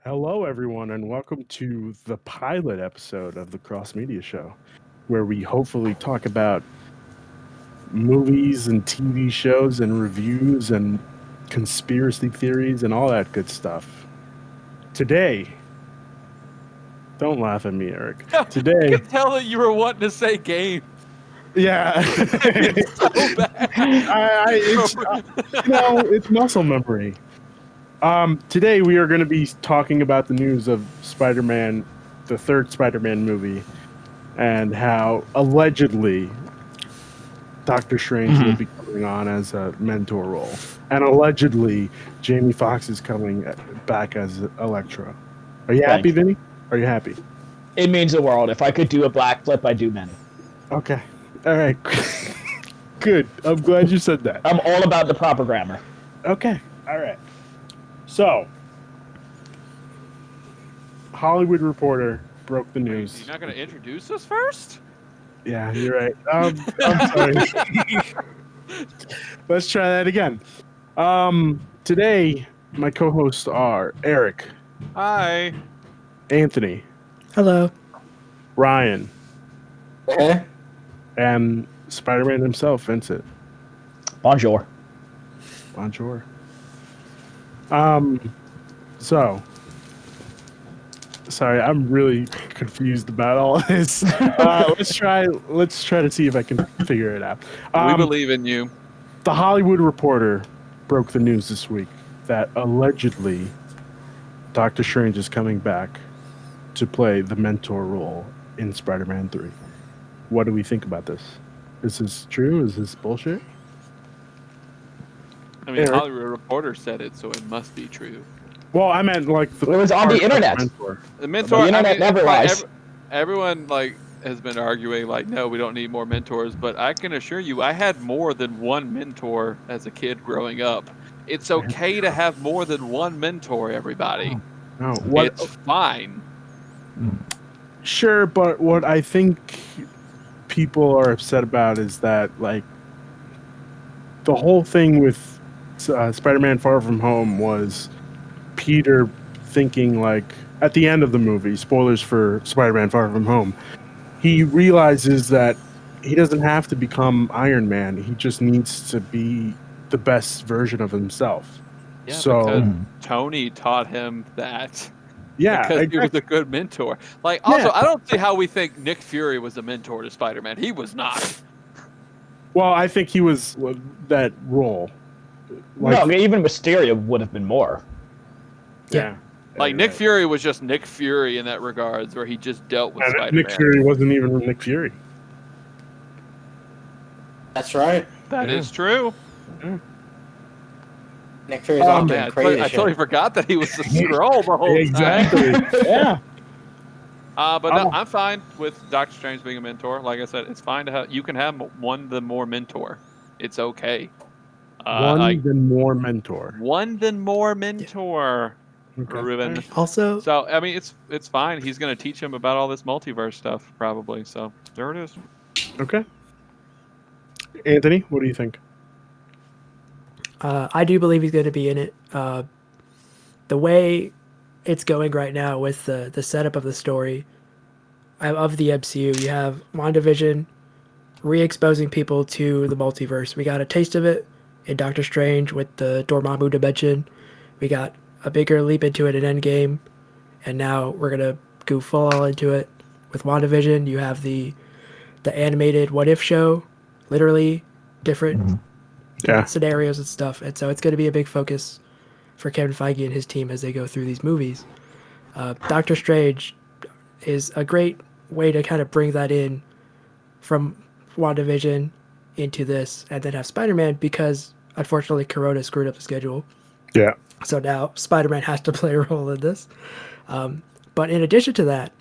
Hello, everyone, and welcome to the pilot episode of the Cross Media Show, where we hopefully talk about movies and TV shows and reviews and conspiracy theories and all that good stuff. Today, don't laugh at me, Eric. I Today, could tell that you were wanting to say game. yeah, It's so bad. it's muscle memory. Today we are going to be talking about the news of Spider-Man, the third Spider-Man movie, and how allegedly Doctor Strange will be coming on as a mentor role, and allegedly Jamie Foxx is coming back as Electro. Are you happy, Vinny? Are you happy? It means the world. If I could do a black flip, I'd do many. Okay. All right. Good. I'm glad you said that. I'm all about the proper grammar. Okay. All right. So, Hollywood Reporter broke the news. You're not going to introduce us first? Yeah, you're right. I'm sorry. Let's try that again. Today, my co-hosts are Eric, Hi. Anthony, Hello. Ryan, and Spider-Man himself, Vincent. Bonjour. Bonjour. So, sorry, I'm really confused about all of this. Let's try to see if I can figure it out. We believe in you. The Hollywood Reporter broke the news this week that allegedly Doctor Strange is coming back to play the mentor role in Spider-Man 3. What do we think about this? Is this true? Is this bullshit? I mean, Eric? Hollywood Reporter said it, so it must be true. Well, I meant like It was on the internet. mentor. The mentor. The internet never lies. Everyone has been arguing no, we don't need more mentors. But I can assure you, I had more than one mentor as a kid growing up. It's okay to have more than one mentor. Everybody, No, it's fine. Sure, but what I think people are upset about is that like the whole thing with Spider-Man Far From Home was Peter thinking like at the end of the movie, spoilers for Spider-Man Far From Home, he realizes that he doesn't have to become Iron Man. He just needs to be the best version of himself. Yeah, So because Tony taught him that. yeah, Because he was exactly. a good mentor. Like, also, Yeah. I don't see how we think Nick Fury was a mentor to Spider-Man. He was not. Well, I think he was that role. Like, No, even Mysterio would have been more. yeah. Like, Yeah, Nick right. Fury was just Nick Fury in that regards, where he just dealt with And Spider-Man. Nick Fury wasn't even Nick Fury. That's right. That Yeah. is true. Nick Fury's Oh, off Man, doing I crazy totally shit. forgot that he was the Skrull the whole Exactly. Yeah. time. But no, Oh. I'm fine with Doctor Strange being a mentor. Like I said, it's fine to have. You can have one the more mentor. It's okay. One then more mentor. One then more mentor. Okay. Ruben. Also, So I mean, it's fine. He's going to teach him about all this multiverse stuff, probably. So there it is. Okay. Anthony, what do you think? I do believe he's going to be in it. The way it's going right now with the setup of the story of the MCU, you have WandaVision re-exposing people to the multiverse. We got a taste of it in Doctor Strange with the Dormammu dimension. We got a bigger leap into it in Endgame, and now we're going to go full into it with WandaVision. You have the animated What If show, literally different Yeah. scenarios and stuff. And so it's going to be a big focus for Kevin Feige and his team as they go through these movies. Doctor Strange is a great way to kind of bring that in from WandaVision into this, and then have Spider-Man, because unfortunately Corona screwed up the schedule. Yeah. So now Spider-Man has to play a role in this. But in addition to that,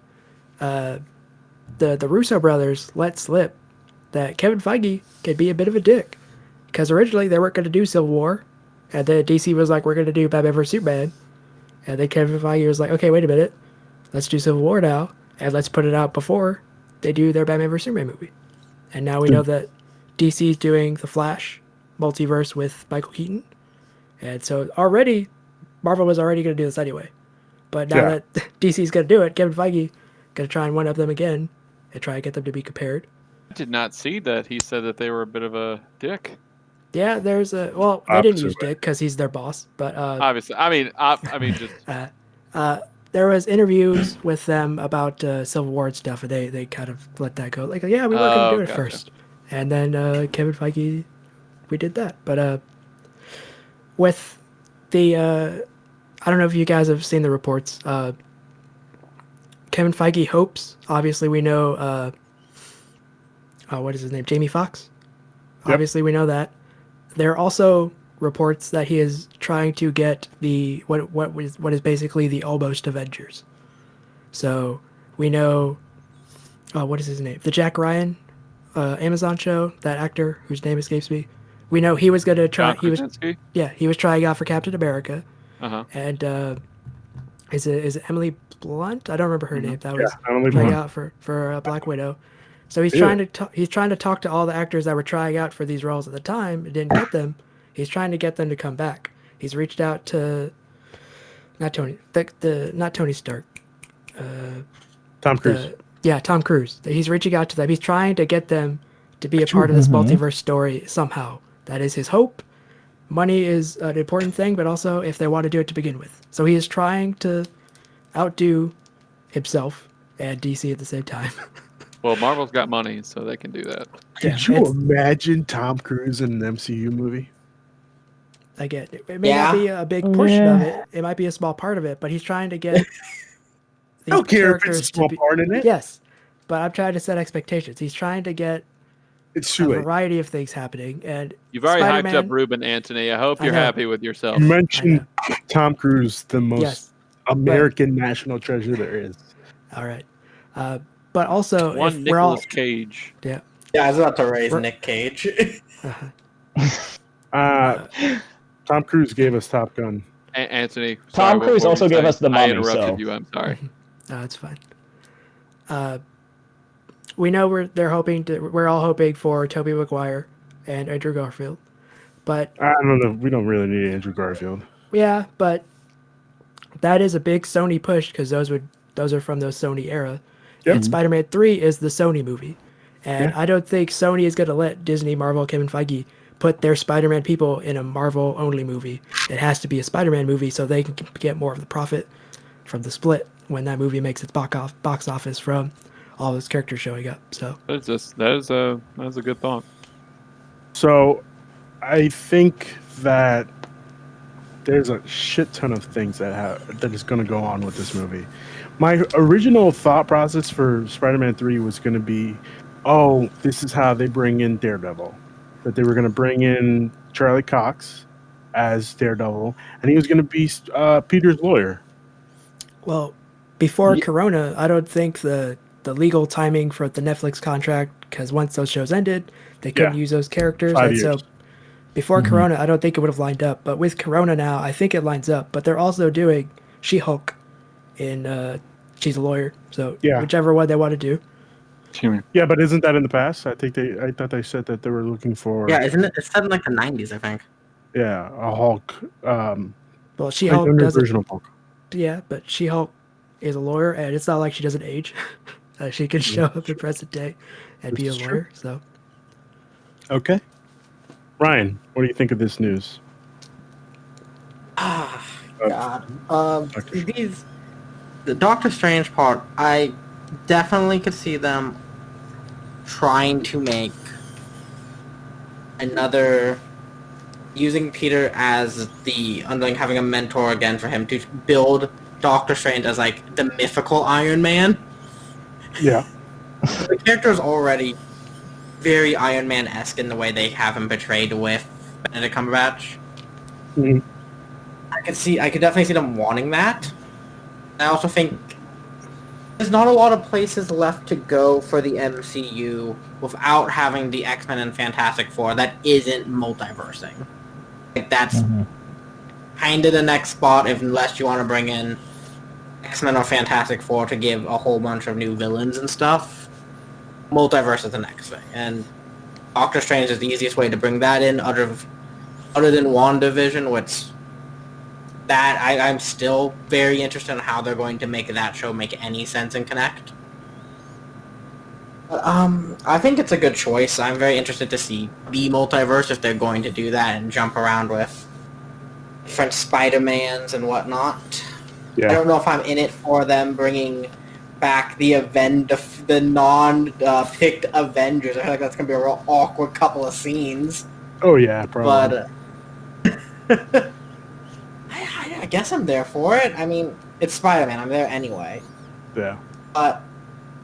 the Russo brothers let slip that Kevin Feige could be a bit of a dick. Because originally they weren't going to do Civil War, and then DC was like, we're going to do Batman vs. Superman. And then Kevin Feige was like, okay, wait a minute. Let's do Civil War now, and let's put it out before they do their Batman vs. Superman movie. And now we know that DC's doing the Flash multiverse with Michael Keaton. And so already, Marvel was already going to do this anyway. But now Yeah. that DC's gonna do it, Kevin Feige gonna try and one up them again and try and get them to be compared. I did not see that. He said that they were a bit of a dick. Yeah, there's a well, they didn't use Opposite way. Dick because he's their boss, but Obviously, I mean, just there was interviews with them about Civil War and stuff, and they kind of let that go. Like, yeah, we weren't gonna do it gotcha. first, and then Kevin Feige, we did that. But with the I don't know if you guys have seen the reports. Kevin Feige hopes. Obviously, we know. What is his name? Jamie Foxx. Yep. Obviously, we know that. There are also reports that he is trying to get the what is basically the almost Avengers. So we know. What is his name? The Jack Ryan, Amazon show. That actor whose name escapes me. We know he was going to try. John He was Krasinski. he was trying out for Captain America, Uh-huh. and is it Emily Blunt? I don't remember her name. That was I don't trying believe out for Black Widow. So he's Yeah. trying to talk to all the actors that were trying out for these roles at the time and didn't get them. He's trying to get them to come back. He's reached out to not Tony Stark. Tom Cruise. Tom Cruise. He's reaching out to them. He's trying to get them to be a part of this multiverse story somehow. That is his hope. Money is an important thing, but also if they want to do it to begin with. So he is trying to outdo himself and DC at the same time. Well, Marvel's got money, so they can do that. Could you it's- imagine Tom Cruise in an MCU movie? Again, it may Yeah. not be a big portion of it. It might be a small part of it, but he's trying to get I these don't care if it's a characters small to be. part in it. Yes, but I'm trying to set expectations. He's trying to get It's a too late. variety of things happening, and You've already hyped Spider-Man- up Ruben Antony. I hope I you're know. happy with yourself. You mentioned Tom Cruise, the most Yes, American national treasure there is. all right. But also, One if we're all Nicolas Cage. Yeah, I was about to raise We're- Nick Cage. Tom Cruise gave us Top Gun. Anthony. Tom sorry, what Cruise were you also gave saying? us The I Mummy, interrupted so- you. I'm sorry. no, it's fine. We know we're all hoping for Tobey Maguire and Andrew Garfield, but I don't know. We don't really need Andrew Garfield. yeah, but that is a big Sony push because those are from the Sony era. Yep. And Spider-Man 3 is the Sony movie. And Yeah. I don't think Sony is going to let Disney, Marvel, Kevin Feige put their Spider-Man people in a Marvel-only movie. It has to be a Spider-Man movie so they can get more of the profit from the split when that movie makes its box office from all those characters showing up. So That is a good thought. So I think that there's a shit ton of things that is going to go on with this movie. My original thought process for Spider-Man 3 was going to be, oh, this is how they bring in Daredevil. That they were going to bring in Charlie Cox as Daredevil, and he was going to be Peter's lawyer. well, before Corona, I don't think the legal timing for the Netflix contract, because once those shows ended, they couldn't Yeah. use those characters. 5 And so years. before Corona, I don't think it would have lined up. But with Corona now, I think it lines up. But they're also doing She-Hulk in she's a lawyer. So Yeah. whichever one they want to do. Yeah, but isn't that in the past? I thought they said that they were looking for Yeah, isn't it? It's set in like the 90s, I think. a Hulk Well, She-Hulk under doesn't. version of Hulk. Yeah, but She-Hulk is a lawyer, and it's not like she doesn't age. She can show up in present day and be a This is true. lawyer. So Okay. Ryan, what do you think of this news? Ah, Uh, God. The Doctor Strange part, I definitely could see them trying to make another, using Peter as the underling, having a mentor again for him to build Doctor Strange as like the mythical Iron Man. Yeah. The character is already very Iron Man-esque in the way they have him portrayed with Benedict Cumberbatch. Mhm. I could definitely see them wanting that. I also think there's not a lot of places left to go for the MCU without having the X-Men and Fantastic Four that isn't multiversing. Like that's kind of the next spot, unless you want to bring in X-Men or Fantastic Four to give a whole bunch of new villains and stuff. Multiverse is the next thing, and Doctor Strange is the easiest way to bring that in, other than WandaVision, which I'm still very interested in how they're going to make that show make any sense and connect. But, I think it's a good choice. I'm very interested to see the multiverse if they're going to do that and jump around with different Spider-Mans and whatnot. I Yeah. don't know if I'm in it for them bringing back the non-picked Avengers. I feel like that's gonna be a real awkward couple of scenes. Oh yeah, probably. But I guess I'm there for it. I mean, it's Spider-Man. I'm there anyway. Yeah. But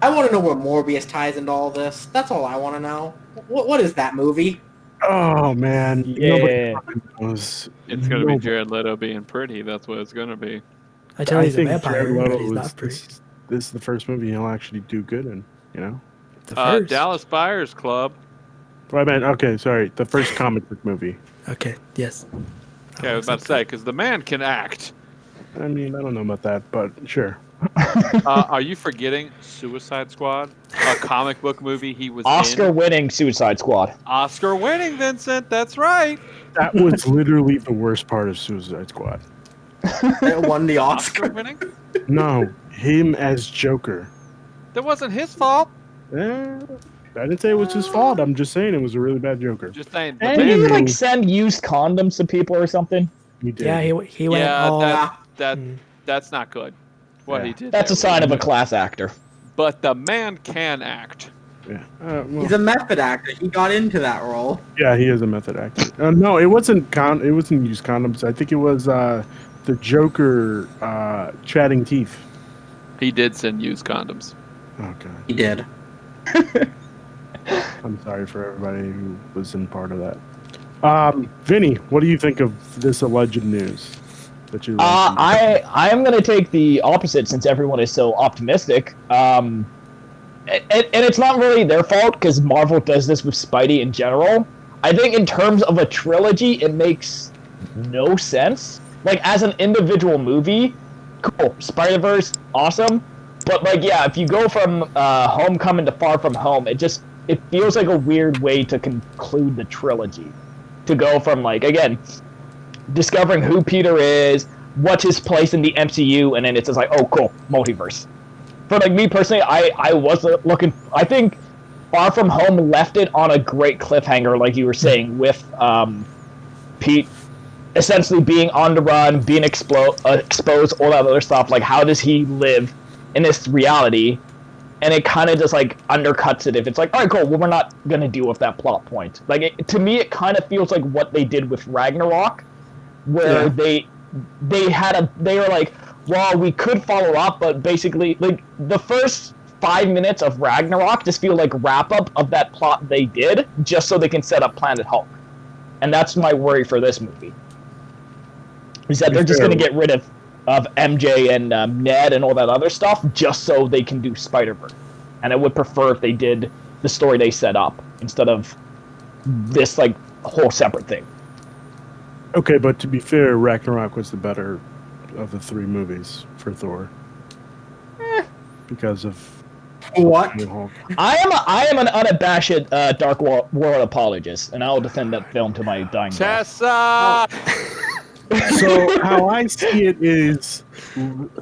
I want to know where Morbius ties into all this. That's all I want to know. What is that movie? Oh man. Yeah. Nobody knows. It's gonna be Nobody- Jared Leto being pretty. That's what it's gonna be. I tell you, I he's a think vampire, Jared but Leto he's is not pretty. this is the first movie he'll actually do good in. You know. The first. Dallas Buyers Club. Well, I meant okay. Sorry, the first comic book movie. Okay. Yes. Okay, I was about to say because the man can act. I mean, I don't know about that, but sure. Are you forgetting Suicide Squad, a comic book movie he was in? Oscar-winning Suicide Squad. Oscar-winning, Vincent. That's right. That was literally the worst part of Suicide Squad. It won the Oscar. Oscar-winning. No, him as Joker. That wasn't his fault. I didn't say it was his fault. I'm just saying it was a really bad Joker. Just saying. The Hey, Did he man, like send used condoms to people or something? He did. Yeah, he went yeah, all. that's not good. What Yeah. he did. That's a there. sign of a class actor. But the man can act. Yeah. Well, He's a method actor. He got into that role. yeah, he is a method actor. No, it wasn't. It wasn't used condoms. I think it was the Joker chatting teeth. He did send used condoms. Oh god. He did. I'm sorry for everybody who was in part of that. Vinny, what do you think of this alleged news that you? I am gonna take the opposite since everyone is so optimistic. And it's not really their fault because Marvel does this with Spidey in general. I think in terms of a trilogy, it makes no sense. Like as an individual movie, cool, Spider-Verse, awesome. But like, yeah, if you go from Homecoming to Far From Home, it feels like a weird way to conclude the trilogy. To go from like again, discovering who Peter is, what's his place in the MCU, and then it's just like, oh, cool, multiverse. For like me personally, I was looking. I think Far From Home left it on a great cliffhanger, like you were saying, with Pete essentially being on the run, being exposed, all that other stuff. Like, how does he live in this reality? And it kind of just like undercuts it if it's like, all right, cool, well, we're not gonna deal with that plot point. Like, to me, it kind of feels like what they did with Ragnarok, where they were like, well, we could follow up, but basically, like, the first 5 minutes of Ragnarok just feel like wrap up of that plot they did, just so they can set up Planet Hulk. And that's my worry for this movie. Is that they're just going to get rid of MJ and Ned and all that other stuff just so they can do Spider-Verse. And I would prefer if they did the story they set up instead of this, like, whole separate thing. Okay, but to be fair, Ragnarok was the better of the three movies for Thor. Because of What? New Hulk. I am an unabashed Dark World apologist, and I'll defend that film to my dying breath. Tessa. So how I see it is,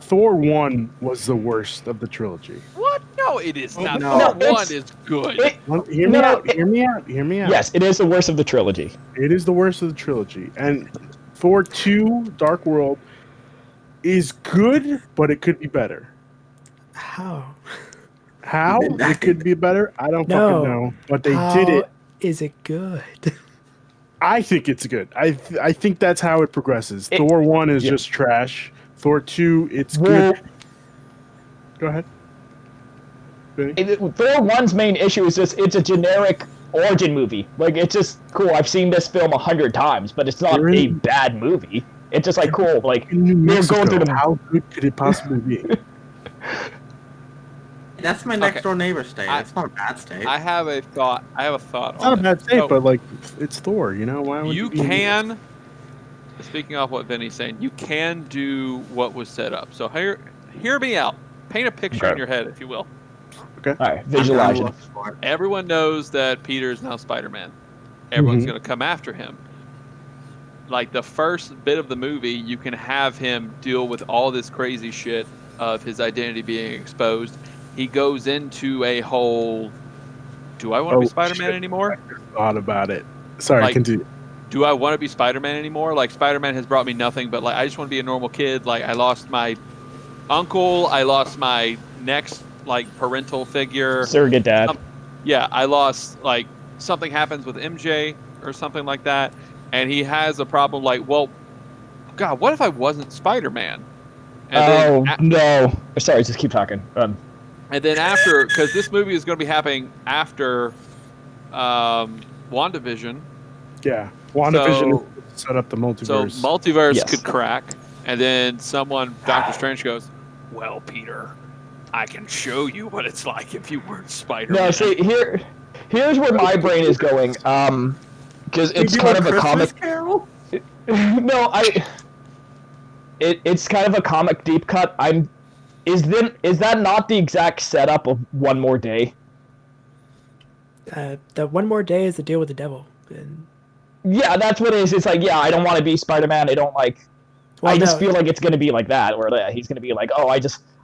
Thor 1 was the worst of the trilogy. What? No, it is not. No, Thor it's- 1 is good. Hear me out. Hear me out. Hear me out. Yes, it is the worst of the trilogy. It is the worst of the trilogy. And Thor 2, Dark World, is good, but it could be better. How? How it could be better, I don't No. fucking know. But they How did it. is it good? I think it's good. I think that's how it progresses. Thor 1 is just trash. Thor 2, it's Well, good. Go ahead. Vinny? Thor 1's main issue is just it's a generic origin movie. Like, it's just cool. I've seen this film 100 times, but it's not You're a in- bad movie. It's just like cool. Like, In New they're Mexico, going through the how good could it possibly be? That's my next Okay. door neighbor state. I- It's not a bad state. I have a thought. It's not a bad state, So, but like it's Thor, you know? Why would you be- can. Speaking of what Vinny's saying, you can do what was set up. So hear me out. Paint a picture Okay. in your head, if you will. all right, visualizing. Everyone knows that Peter is now Spider-Man. Everyone's Mhm. going to come after him. like the first bit of the movie, you can have him deal with all this crazy shit of his identity being exposed. He goes into a whole, do I want to be Spider-Man shit. anymore? I thought about it. Sorry, Like- continue. Do I want to be Spider-Man anymore? Like, Spider-Man has brought me nothing, but like I just want to be a normal kid. Like, I lost my uncle, I lost my next like parental figure. Surrogate dad. Yeah, I lost, like, something happens with MJ or something like that, and he has a problem like, well, God, what if I wasn't Spider-Man? Oh then, no! Sorry, just keep talking. and then after, because this movie is going to be happening after WandaVision, Yeah, WandaVision so- set up the so multiverse. multiverse Yes. could crack, and then Doctor Strange goes, well, Peter, I can show you what it's like if you weren't Spider-Man. No, see here's where my brain is going. Because it's kind of a comic. Carol? No, it's kind of a comic deep cut. Is that not the exact setup of One More Day? The one more day is the deal with the devil. And, Yeah, that's what it is. It's like, yeah, I don't want to be Spider-Man. I don't like. well, I just no, feel like it's gonna be like that, where he's gonna be like, oh,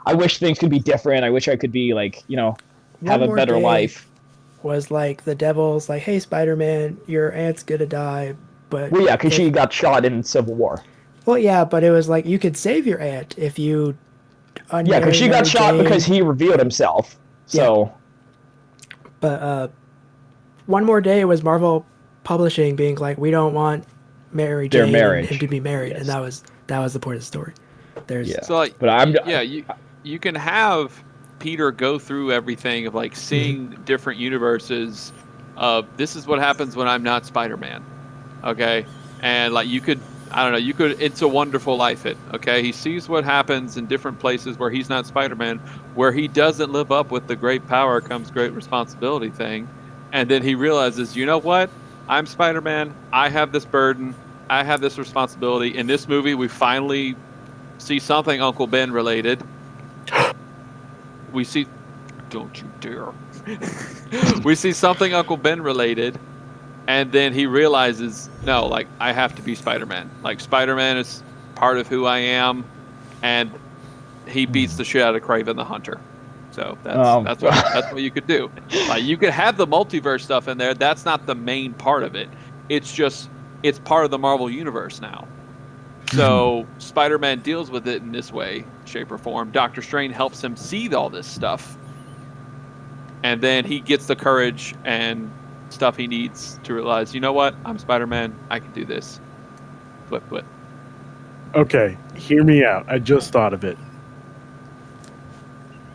I wish things could be different. I wish I could be like, have One a More better Day life. was like the devil's like, hey, Spider-Man, your aunt's gonna die, but Well, yeah, because she got shot in Civil War. well, yeah, but it was like you could save your aunt if you. Yeah, because she got shot because he revealed himself. So But One More Day was Marvel Publishing being like, we don't want Mary Their Jane marriage. and him to be married, Yes. and that was the point of the story. There's Yeah. So like, But I'm yeah, you can have Peter go through everything of like seeing different universes of this is what happens when I'm not Spider-Man. Okay? And like It's a Wonderful Life okay? He sees what happens in different places where he's not Spider-Man, where he doesn't live up with the great power comes great responsibility thing. And then he realizes, you know what? I'm Spider-Man. I have this burden. I have this responsibility. In this movie, we finally see something Uncle Ben related. We see, don't you dare. We see something Uncle Ben related, and then he realizes, no, like, I have to be Spider-Man. Like, Spider-Man is part of who I am, and he beats the shit out of Kraven the Hunter. So that's what you could do. Like, you could have the multiverse stuff in there. That's not the main part of it. It's part of the Marvel universe now. So Spider-Man deals with it in this way, shape, or form. Doctor Strange helps him see all this stuff. And then he gets the courage and stuff he needs to realize, you know what? I'm Spider-Man. I can do this. Flip. Okay, hear me out. I just thought of it.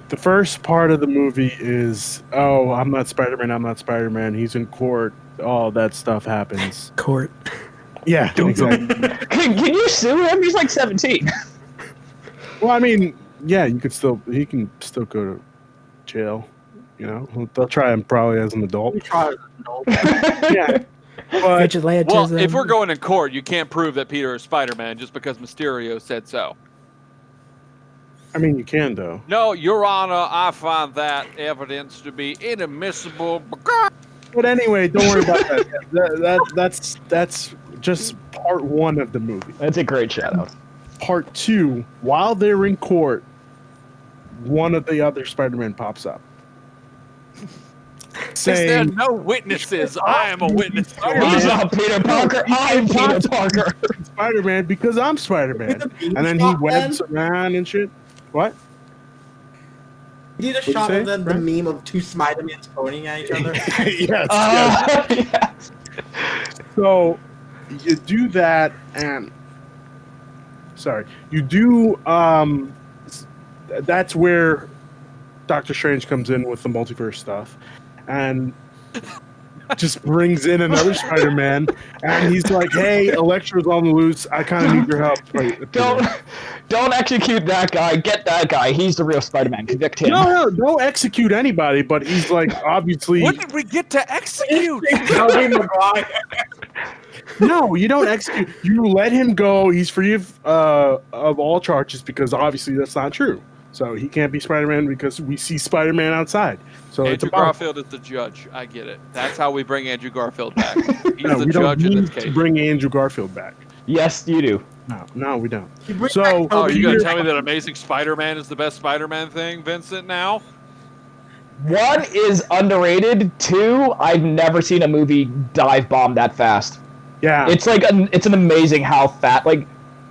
The first part of the movie is, oh, I'm not Spider-Man, I'm not Spider-Man. He's in court. All that stuff happens. court. Yeah, exactly. can you sue him? He's like 17. Well, I mean, yeah, he can still go to jail. They'll try him probably as an adult. We try as an adult. Yeah, but Vigilantism. Well, if we're going in court, you can't prove that Peter is Spider-Man just because Mysterio said so. I mean, you can though. No, Your Honor, I find that evidence to be inadmissible. But anyway, don't worry about that. That's just part one of the movie. That's a great shout out. Part two, while they're in court, one of the other Spider-Man pops up. Is there Saying, no witnesses? I am a witness. He's not Peter Parker. I'm Peter Parker. Spider-Man because I'm Spider-Man. And then he webs around and shit. What? You need a What'd you shot say, of the Brent? meme of two Spider-Mans pointing at each other. Yes. Yes. So you do that, and you do. That's where Doctor Strange comes in with the multiverse stuff, and just brings in another Spider-Man, and he's like, "Hey, Electro's on the loose. I kind of need your help." Don't execute that guy. Get that guy. He's the real Spider-Man. Convict him. No, don't execute anybody. But he's like, obviously, What did we get to execute? Tobey Maguire. no, you don't execute. You let him go. He's free of all charges because obviously that's not true. So he can't be Spider-Man because we see Spider-Man outside. So it's Andrew about Garfield is the judge. I get it. That's how we bring Andrew Garfield back. He's no, the we don't judge in need this to case. bring Andrew Garfield back. Yes, you do. No, we don't. You bring So- back Oh, Toby you gonna Peter- tell me that Amazing Spider-Man is the best Spider-Man thing, Vincent? Now, 1 is underrated. 2, I've never seen a movie dive bomb that fast. Yeah, It's like it's an amazing how fat. Like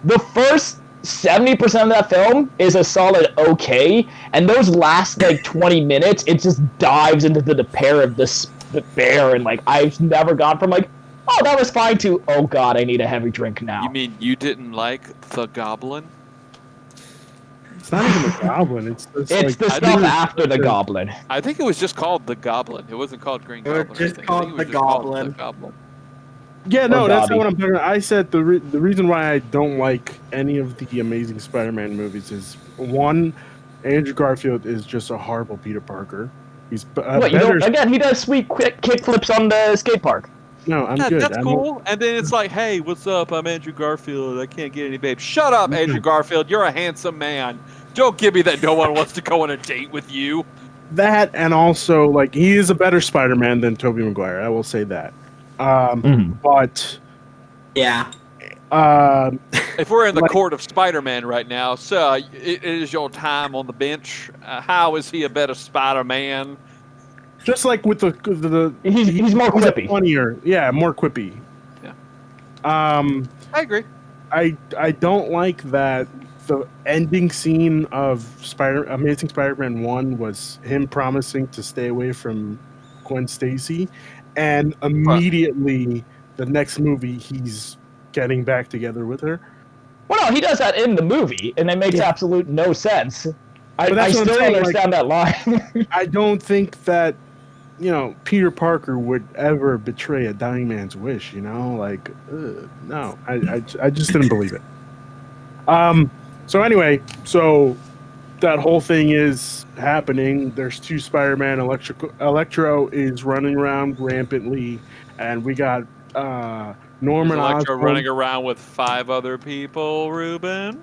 the first 70% of that film is a solid okay, and those last like 20 minutes, it just dives into the despair of the bear, and like I've never gone from like, oh, that was fine to, oh god, I need a heavy drink now. you mean you didn't like the Goblin? it's not even a goblin. It's it's like, the I stuff think- after the goblin. I think it was just called the Goblin. It wasn't called Green It was Goblin. just I think. called I think it the was just called Goblin. the Goblin. yeah, no, Or that's Dobby. not what I'm talking about. I said the reason why I don't like any of the Amazing Spider-Man movies is, one, Andrew Garfield is just a horrible Peter Parker. He's What, you better. don't, again, he does sweet quick kick flips on the skate park. No, I'm Yeah, good. that's I'm- cool. And then it's like, hey, what's up? I'm Andrew Garfield. I can't get any babe. Shut up, Andrew Garfield. You're a handsome man. Don't give me that no one wants to go on a date with you. That, and also, like, he is a better Spider-Man than Tobey Maguire. I will say that. But Yeah. If we're in the Like- court of Spider-Man right now, so it is your time on the bench. How is he a better Spider-Man? just like with the He's more quippy. funnier. Yeah, more quippy. Yeah. I agree. I don't like that the ending scene of Amazing Spider-Man 1 was him promising to stay away from Gwen Stacy, and immediately the next movie he's getting back together with her. Well, no, he does that in the movie, and it makes Yeah. absolute no sense. I But that's what I'm still saying, like- understand that line. I don't think that, Peter Parker would ever betray a dying man's wish, like, no, I just didn't believe it. So anyway, that whole thing is happening. There's 2 Spider-Man. Electro is running around rampantly, and we got Norman Electro Osborn. running around with 5 other people, Ruben.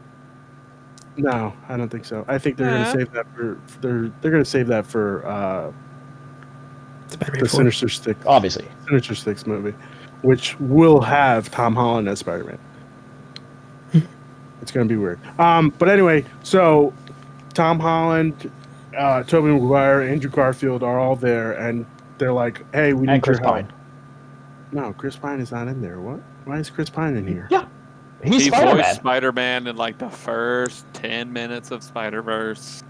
No, I don't think so. I think they're Yeah. gonna save that for they're gonna save that for Spider-Man the 4. Sinister Six. Obviously. Sinister Six movie, which will have Tom Holland as Spider-Man. It's gonna be weird. But anyway, so Tom Holland, Tobey Maguire, Andrew Garfield are all there, and they're like, "Hey, we need And Chris your help." Pine. No, Chris Pine is not in there. What? Why is Chris Pine in here? Yeah. He's He Spider-Man. voiced Spider-Man in like the first 10 minutes of Spider-Verse.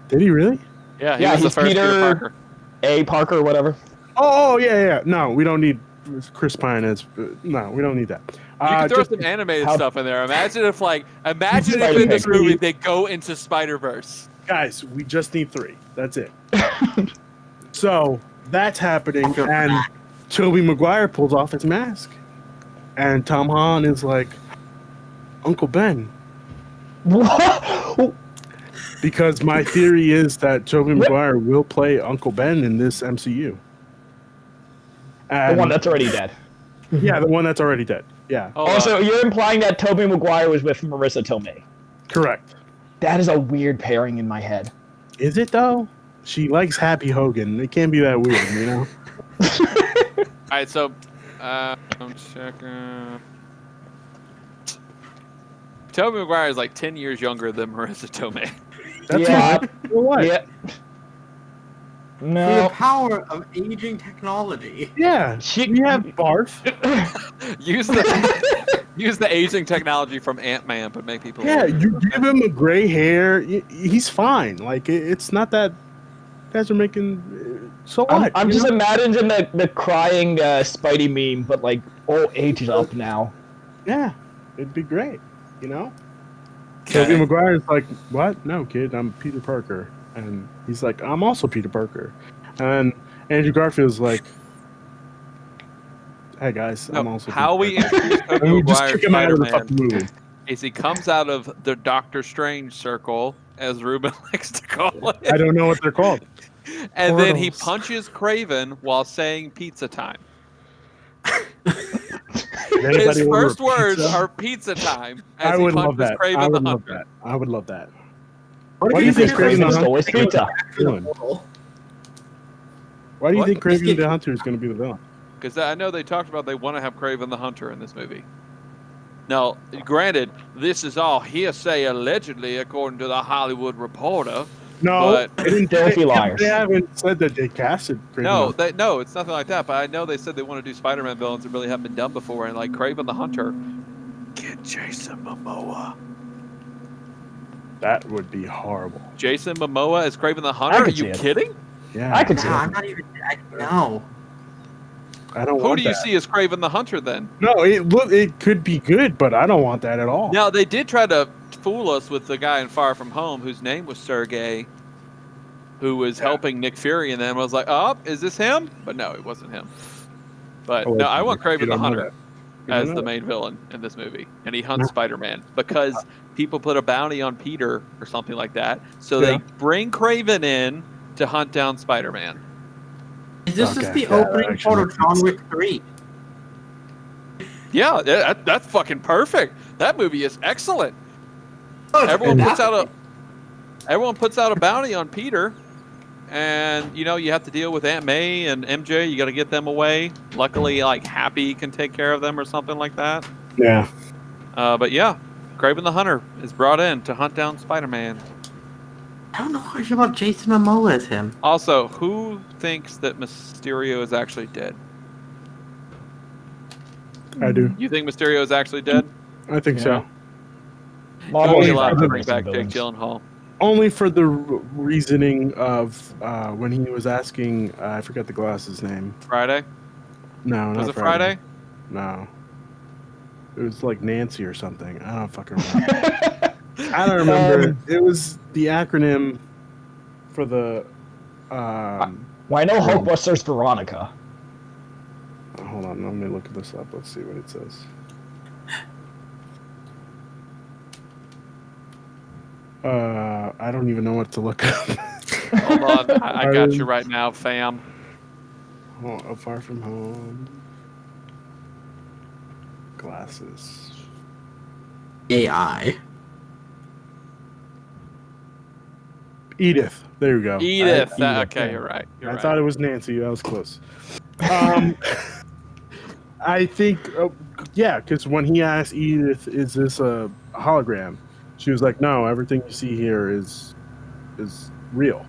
Did he really? Yeah, he Yeah, was the he's first Peter Peter- Parker. A. Parker or whatever. Oh, yeah. No, we don't need Chris Pine as. No, we don't need that. You can throw just- some animated how- imagine if in Spider-Pig. this movie they go into Spider-Verse. Guys, we just need 3. That's it. So that's happening, feel and bad. Tobey Maguire pulls off his mask, and Tom Holland is like, "Uncle Ben," What? because my theory is that Tobey Maguire will play Uncle Ben in this MCU. The And, one that's already dead. yeah, the one that's already dead. Yeah, Oh, Also, you're implying that Tobey Maguire was with Marissa Tomei. correct. That is a weird pairing in my head. Is it though? She likes Happy Hogan. It can't be that weird, all right, so I'm checking. Tobey Maguire is like 10 years younger than Marissa Tomei. That's Yeah. fine. For what? Yeah. The No. power of aging technology. Yeah, She- we have Barf. Use the aging technology from Ant-Man, but make people. Yeah, older. you give him a gray hair, he's fine. Like it's not that guys are making. So what? I'm you just know? imagining the crying Spidey meme, but like all ages up now. Yeah, it'd be great. You know. Okay. Tobey Maguire's like, what? No, kid, I'm Peter Parker, and he's like, I'm also Peter Parker, and Andrew Garfield's like, hey guys, I'm No, also. how Peter we Parker." introduce Tobey And we just Maguire kick him out of the Spider-Man fucking movie. is he comes out of the Doctor Strange circle, as Ruben likes to call it, I don't know what they're called. and then he portals. punches Craven while saying "pizza time." Did anybody His order a first words pizza? are "pizza time" as I he would love punches that. Craven I the would love Hunter. that. I would love that. What Why do you think Craven the Craven stole Hunter his pizza? villain? Why do you What? think Craven the Hunter is going to be the villain? Because I know they talked about they want to have Craven the Hunter in this movie. Now, granted, this is all hearsay, allegedly, according to the Hollywood Reporter. No, But- they didn't. Filthy liars. They haven't said that they casted. Craven No, Hunter. no, it's nothing like that. But I know they said they want to do Spider-Man villains that really haven't been done before, and like Kraven the Hunter, get Jason Momoa. That would be horrible. Jason Momoa as Kraven the Hunter? Are could see you it. kidding? Yeah, I could see No, it. I'm not even. No. I don't Who want do you that. see as Kraven the Hunter then? No, it could be good, but I don't want that at all. Now they did try to fool us with the guy in Far From Home whose name was Sergey, who was helping Nick Fury, and then I was like, "Oh, is this him?" But no, it wasn't him. But Oh, no, I want you Kraven the don't know Hunter that. You don't as know the that. main villain in this movie, and he hunts No. Spider-Man because people put a bounty on Peter or something like that. So Yeah. they bring Kraven in to hunt down Spider-Man. This is Okay. the Yeah, opening actually part of makes John sense. Wick 3. Yeah, that's fucking perfect. That movie is excellent. Oh, it's Everyone puts fantastic. Everyone puts out a bounty on Peter, and you know you have to deal with Aunt May and MJ. You got to get them away. Luckily, like Happy can take care of them or something like that. Yeah. But yeah, Kraven the Hunter is brought in to hunt down Spider-Man. I don't know much about Jason Momoa as him. Also, who thinks that Mysterio is actually dead? I do. You think Mysterio is actually dead? I think Yeah. so. It Marvel would be needs allowed to to bring bring some back Jake villains. Gyllenhaal. Only for the reasoning of when he was asking, I forgot the glass's name. Friday? No, not Was it Friday? No. It was like Nancy or something. I don't fucking remember. I don't remember. It was the acronym for the. Well, I know Hulkbuster's Veronica. Hold on, let me look this up. Let's see what it says. I don't even know what to look up. Hold on, I got you right now, fam. Oh, Far From Home. Glasses. AI. Edith. There you go. Edith. I, Okay, you're right. You're I right. thought it was Nancy. That was close. I think, yeah, because when he asked Edith, "Is this a hologram?" She was like, "No, everything you see here is real,"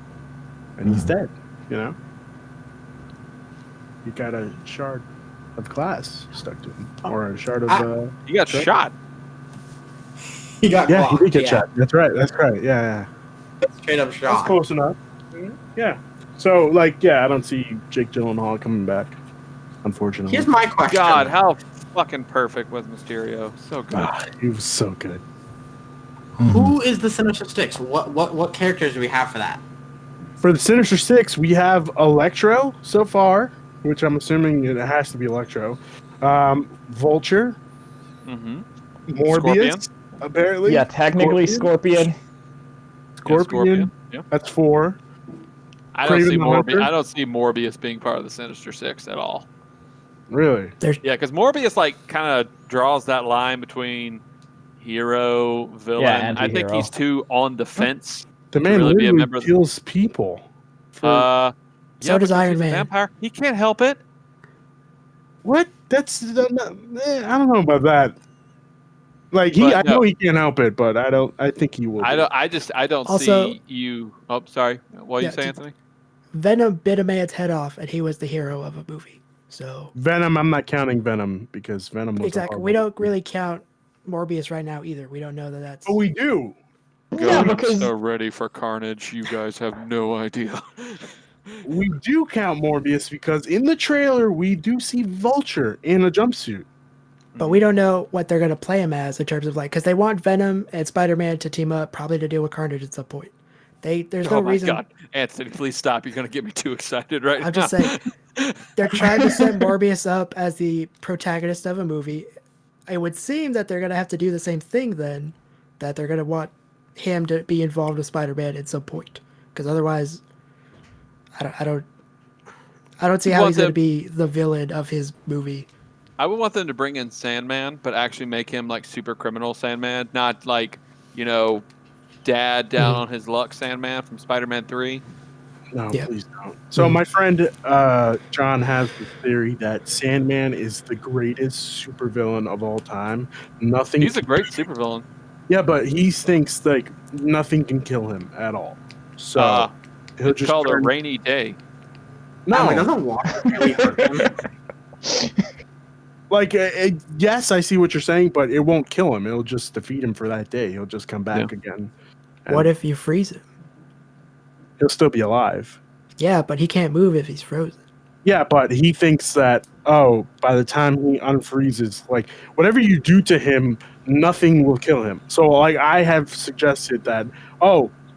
and he's dead. You know, he got a shard of glass stuck to him, or a shard of. You got Sure. shot. He got Yeah, he clocked, did get yeah. shot. That's right. That's right. Yeah, yeah. Straight up That's shot. close enough. Yeah. So, like, yeah, I don't see Jake Gyllenhaal coming back. Unfortunately, Here's my question. God, how fucking perfect was Mysterio? So good. He was so good. Who is the Sinister Six? What characters do we have for that? For the Sinister Six, we have Electro so far, which I'm assuming it has to be Electro. Vulture, Mm-hmm. Morbius, apparently. Yeah, technically Scorpion. Scorpion. Yeah. That's 4. I don't Kraven see the Hunter? I don't see Morbius being part of the Sinister Six at all. Really? Yeah, because Morbius like kind of draws that line between hero, villain. Yeah, I think anti-hero. he's too on the fence. The man really be a literally member of the- kills people. So So does because Iron he's a Man. vampire. He can't help it. What? That's I don't know about that. Like But I no. know he can't help it, but I think he will. I be. don't. I don't Also- see you. Oh, sorry. What Yeah, you say, to- Anthony? Venom bit a man's head off, and he was the hero of a movie. So Venom. I'm not counting Venom because Venom was a exactly, we horrible don't really count Morbius right now either. We don't know that that's. But we do. Yeah, because ready for carnage. You guys have no idea. We do count Morbius because in the trailer we do see Vulture in a jumpsuit. But we don't know what they're going to play him as in terms of like, because they want Venom and Spider-Man to team up, probably to deal with Carnage at some point. There's no Oh my reason. God, Anthony, please stop! You're gonna get me too excited right now. I'm just saying, they're trying to set Morbius up as the protagonist of a movie. It would seem that they're going to have to do the same thing then, that they're going to want him to be involved with Spider-Man at some point, because otherwise, I don't see how Want he's going to them- be the villain of his movie. I would want them to bring in Sandman, but actually make him like super criminal Sandman, not like, dad down on his luck Sandman from Spider-Man 3. No, Yeah. please don't. So my friend John has the theory that Sandman is the greatest supervillain of all time. Nothing. He's a great supervillain. Yeah, but he thinks like nothing can kill him at all. So he'll It's just called a turn. rainy day. No, it No, doesn't want to really hurt him. like yes, I see what you're saying, but it won't kill him. It'll just defeat him for that day. He'll just come back again. What And if you freeze him? he'll still be alive? Yeah, but he can't move if he's frozen. Yeah, but he thinks that, by the time he unfreezes, like, whatever you do to him, nothing will kill him. So, like, I have suggested that,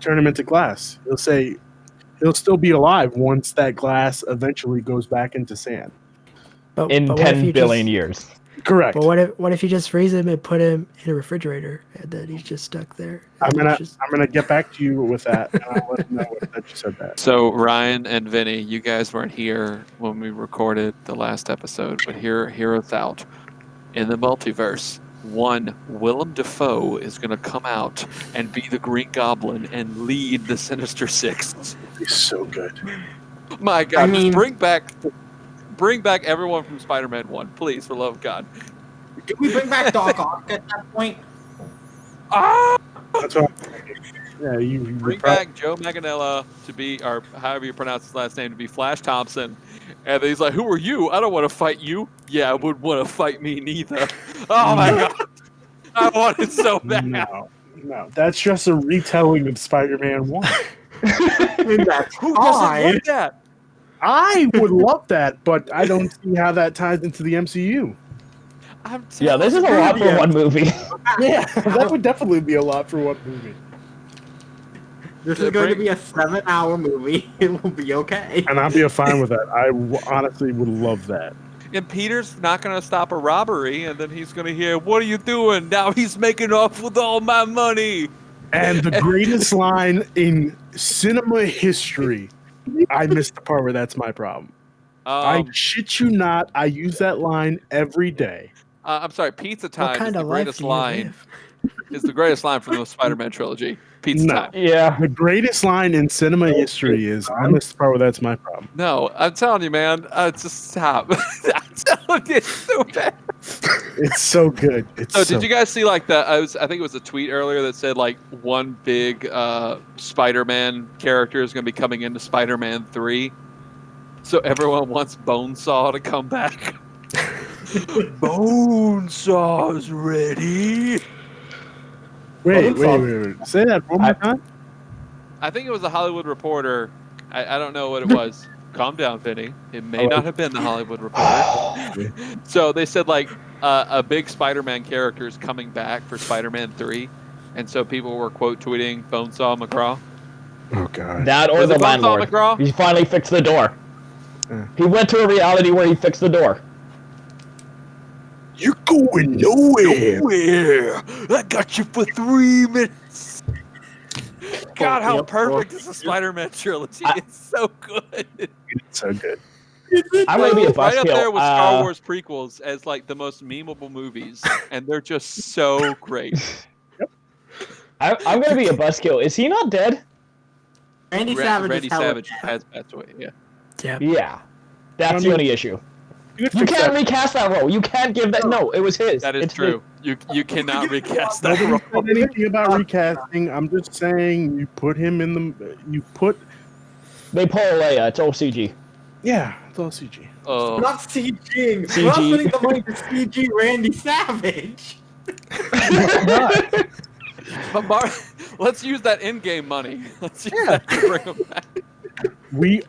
turn him into glass. He'll say he'll still be alive once that glass eventually goes back into sand. In but what if 10 you billion just, years. Correct. But what if you just freeze him and put him in a refrigerator and then he's just stuck there? I'm And gonna it's just- get back to you with that. And I'll let you know that you said that. So Ryan and Vinny, you guys weren't here when we recorded the last episode, but hear us out. In the multiverse, one Willem Dafoe is going to come out and be the Green Goblin and lead the Sinister Six. He's so good. My God, I mean- just bring back everyone from Spider-Man 1, please, for love of God. Can we bring back Doc Ock at that point? Ah! That's what I'm thinking. Yeah, you Bring back Joe Manganiello to be, or however you pronounce his last name, to be Flash Thompson. And then he's like, "Who are you? I don't want to fight you." Yeah, I wouldn't want to fight me neither. Oh my God. I want it so bad. No, that's just a retelling of Spider-Man 1. That's Who doesn't fine. want that? I would love that, but I don't see how that ties into the MCU. I'm Yeah, this is a telling lot for Yeah. one movie. Yeah, that would definitely be a lot for one movie. This is going to be a 7-hour movie. It will be okay. And I'd be fine with that. I honestly would love that. you. And Peter's not going to stop a robbery, and then he's going to hear, "What are you doing?" Now he's making off with all my money. And the greatest line in cinema history, I missed the part where that's my problem. I shit you not, I use that line every day. I'm sorry, Pizza what Time is kind the of life greatest do you line. live? Is the greatest line from the Spider-Man trilogy. Pizza No. Time. Yeah. The greatest line in cinema history is, I missed the part where that's my problem. No, I'm telling you, man. Just stop. I'm telling you, it's so bad. It's so good. It's So, so did you guys see like the? I think it was a tweet earlier that said like one big Spider-Man character is going to be coming into Spider-Man 3. So everyone wants Bonesaw to come back. Bonesaw's ready. Wait. Say that one more time. I think it was a Hollywood Reporter. I don't know what it was. Calm down, Vinny. It may not have been the Hollywood Reporter. So they said like a big Spider-Man character is coming back for Spider-Man 3, and so people were quote tweeting Bonesaw McGraw. Oh, God. That or Was the it Bonesaw landlord. McGraw? He finally fixed the door. Yeah. He went to a reality where he fixed the door. You're going nowhere. Where? I got you for 3 minutes. God, how Yep. perfect is the Spider-Man trilogy? It's so good. It's so good. I'm gonna be a Right up buzzkill. there with Star Wars prequels as like the most memeable movies, and they're just so great. I'm gonna be a buzzkill. Is he not dead? Randy Savage Randy is hella Savage dead. has passed away. Yeah. Yeah. Yeah. That's the only issue. You could You fix can't that. recast that role. You can't give that. No, it was his. That is It's true. You cannot recast that Nobody role. said anything about recasting. I'm just saying you put him in the. You put. his. They pull Leia. It's all CG. Yeah, it's all CG. Oh, We're not CGing. We're not CG. putting the money to CG Randy Savage. but let's use that in-game money. Let's use that to bring him back. We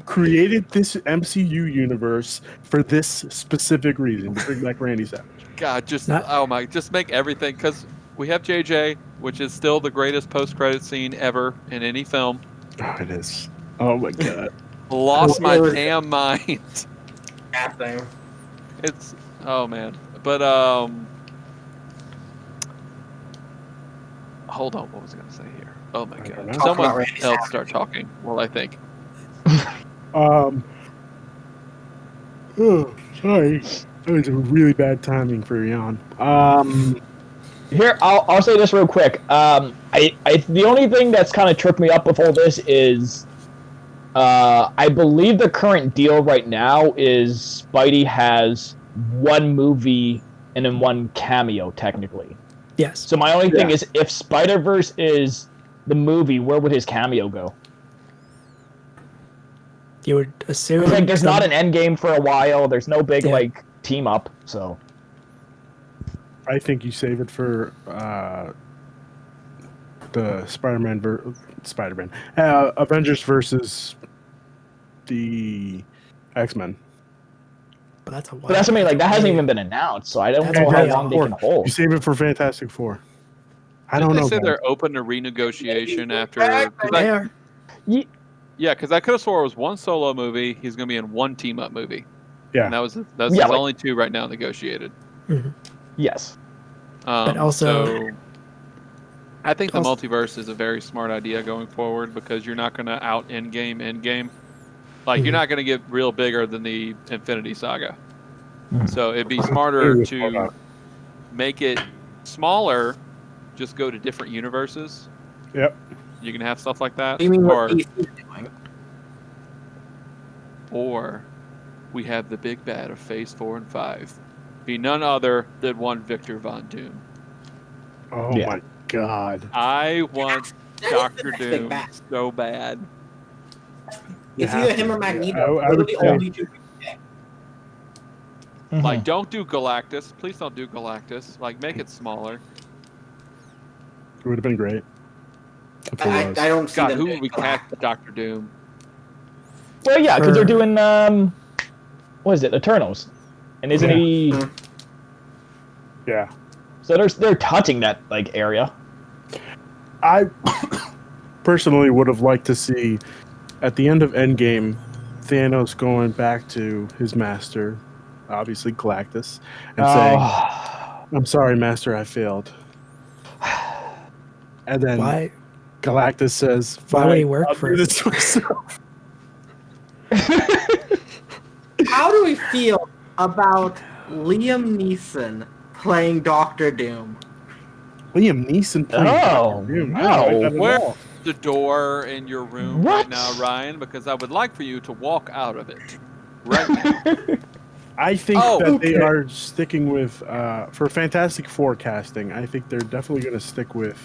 created this MCU universe for this specific reason to bring back Randy Savage. God, just Not- just make everything because we have JJ, which is still the greatest post-credit scene ever in any film. Oh, it is. Oh my God. Lost my It was- damn mind. Yeah, same. It's man, but hold on, what was I gonna say here? Oh my I don't God, know. Talk about someone Randy else Savage. start talking. Well, I think. Oh, sorry. That was a really bad timing for yawn. Here, I'll say this real quick. The only thing that's kind of tripped me up with all this is I believe the current deal right now is Spidey has one movie and then one cameo, technically. Yes. So my only thing is, if Spider-Verse is the movie, where would his cameo go? You would assume. Like, there's not an end game for a while. There's no big, Yeah. like, team up, so. I think you save it for the Spider-Man, Avengers versus the X-Men. But that's a while. But that's what I mean, like, that hasn't even been announced, so I don't That's know how way long they off. can hold. You save it for Fantastic Four. I Didn't don't know. They say guys. they're open to renegotiation after. They are. Yeah, because I could have swore it was one solo movie. He's going to be in one team up movie. Yeah. And that's Yeah, his like- only two right now negotiated. Yes. But also- so I think the Also- multiverse is a very smart idea going forward because you're not going to out endgame. Like you're not going to get real bigger than the Infinity Saga. So it'd be smarter to make it smaller. Just go to different universes. Yep. You can have stuff like that. What do you mean or what DC is doing? or we have the big bad of Phase 4 and 5 be none other than one Victor Von Doom. Oh Yeah. my God. I want That is Doctor the next big Doom bad. so bad. It's You either have him to. or Magneto. I Those would are the say- only two. Like, don't do Galactus. Please don't do Galactus. Like, make it smaller. It would have been great. If it I was. don't see God, them who doing would we Galactus. cast Doctor Doom? Well, yeah, because they're For- doing, what is it, Eternals. And isn't Yeah. he... Yeah. So they're touching that, like, area. I personally would have liked to see at the end of Endgame Thanos going back to his master, obviously Galactus, and saying, "I'm sorry, Master, I failed." And then Why? Galactus says, Why would he "Fine, work I'll for- do this myself." How do we feel about Liam Neeson playing Doctor Doom? Liam Neeson playing Oh, Doctor Doom. I no. don't like that at Where all. the door in your room What? right now, Ryan? Because I would like for you to walk out of it right now. I think Oh, that they okay. are sticking with for Fantastic Four casting. I think they're definitely going to stick with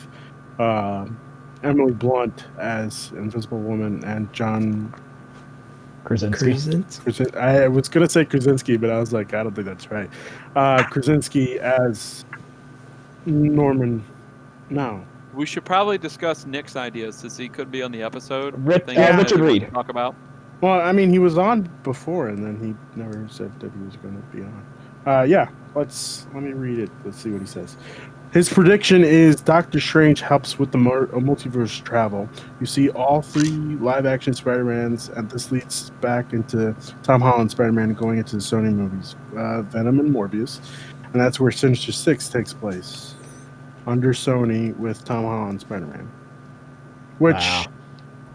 Emily Blunt as Invisible Woman and John. Krasinski. I was going to say Krasinski, but I was like, I don't think that's right. Krasinski as Norman. No, We should probably discuss Nick's ideas since he could be on the episode. Rick- Things that Richard he wants Reed. to talk about. well, I mean, he was on before, and then he never said that he was going to be on. Yeah, let me read it. Let's see what he says. His prediction is Doctor Strange helps with the multiverse travel. You see all 3 live-action Spider-Mans, and this leads back into Tom Holland's Spider-Man going into the Sony movies, Venom and Morbius, and that's where Sinister Six takes place, under Sony with Tom Holland's Spider-Man. Which Wow.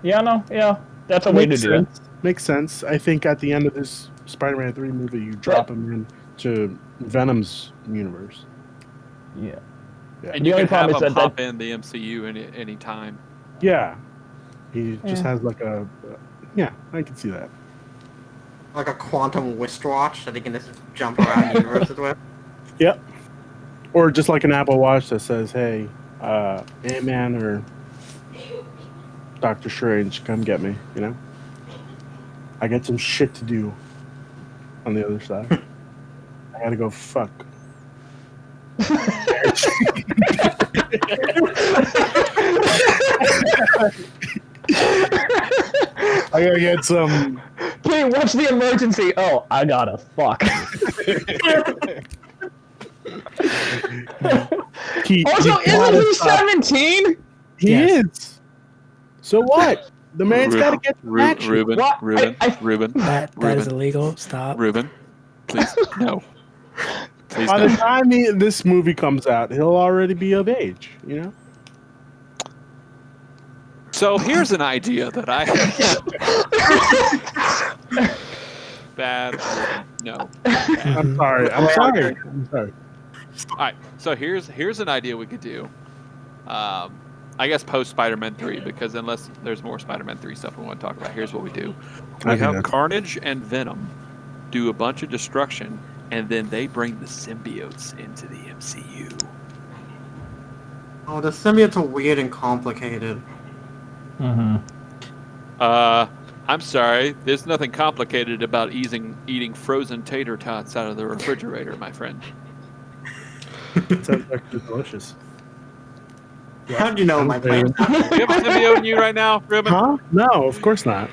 Yeah, that's a way to makes do it. sense. Makes sense. I think at the end of this Spider-Man 3 movie, you drop him into Venom's universe. Yeah. And The you only can have problem is him that- hop in the MCU any time. Yeah. He just has like a... yeah, I can see that. Like a quantum wristwatch that he can just jump around universes with. Yep. Or just like an Apple Watch that says, hey, Ant-Man or Doctor Strange, come get me, you know? I got some shit to do on the other side. I gotta go fuck. I gotta get some... Hey, what's the emergency? Oh, I gotta fuck. Also, isn't he 17? He Yes. is. So what? The man's got to get the action. Ruben, What? Ruben, I- Ruben, That is Ruben. illegal. Stop. Ruben. Please, no. Please By no. the time this movie comes out, he'll already be of age, you know? So here's an idea that I bad. No. I'm sorry. I'm sorry. I'm sorry. All right. So here's an idea we could do. I guess post Spider-Man 3, because unless there's more Spider-Man 3 stuff we want to talk about, here's what we do. I We think have that's- Carnage and Venom do a bunch of destruction, and then they bring the symbiotes into the MCU. Oh, the symbiotes are weird and complicated. Mm-hmm. I'm sorry. There's nothing complicated about eating frozen tater tots out of the refrigerator, my friend. Sounds like they're delicious. How do you know, my friend? Do you have a symbiote in you right now, Ruben? Huh? No, of course not.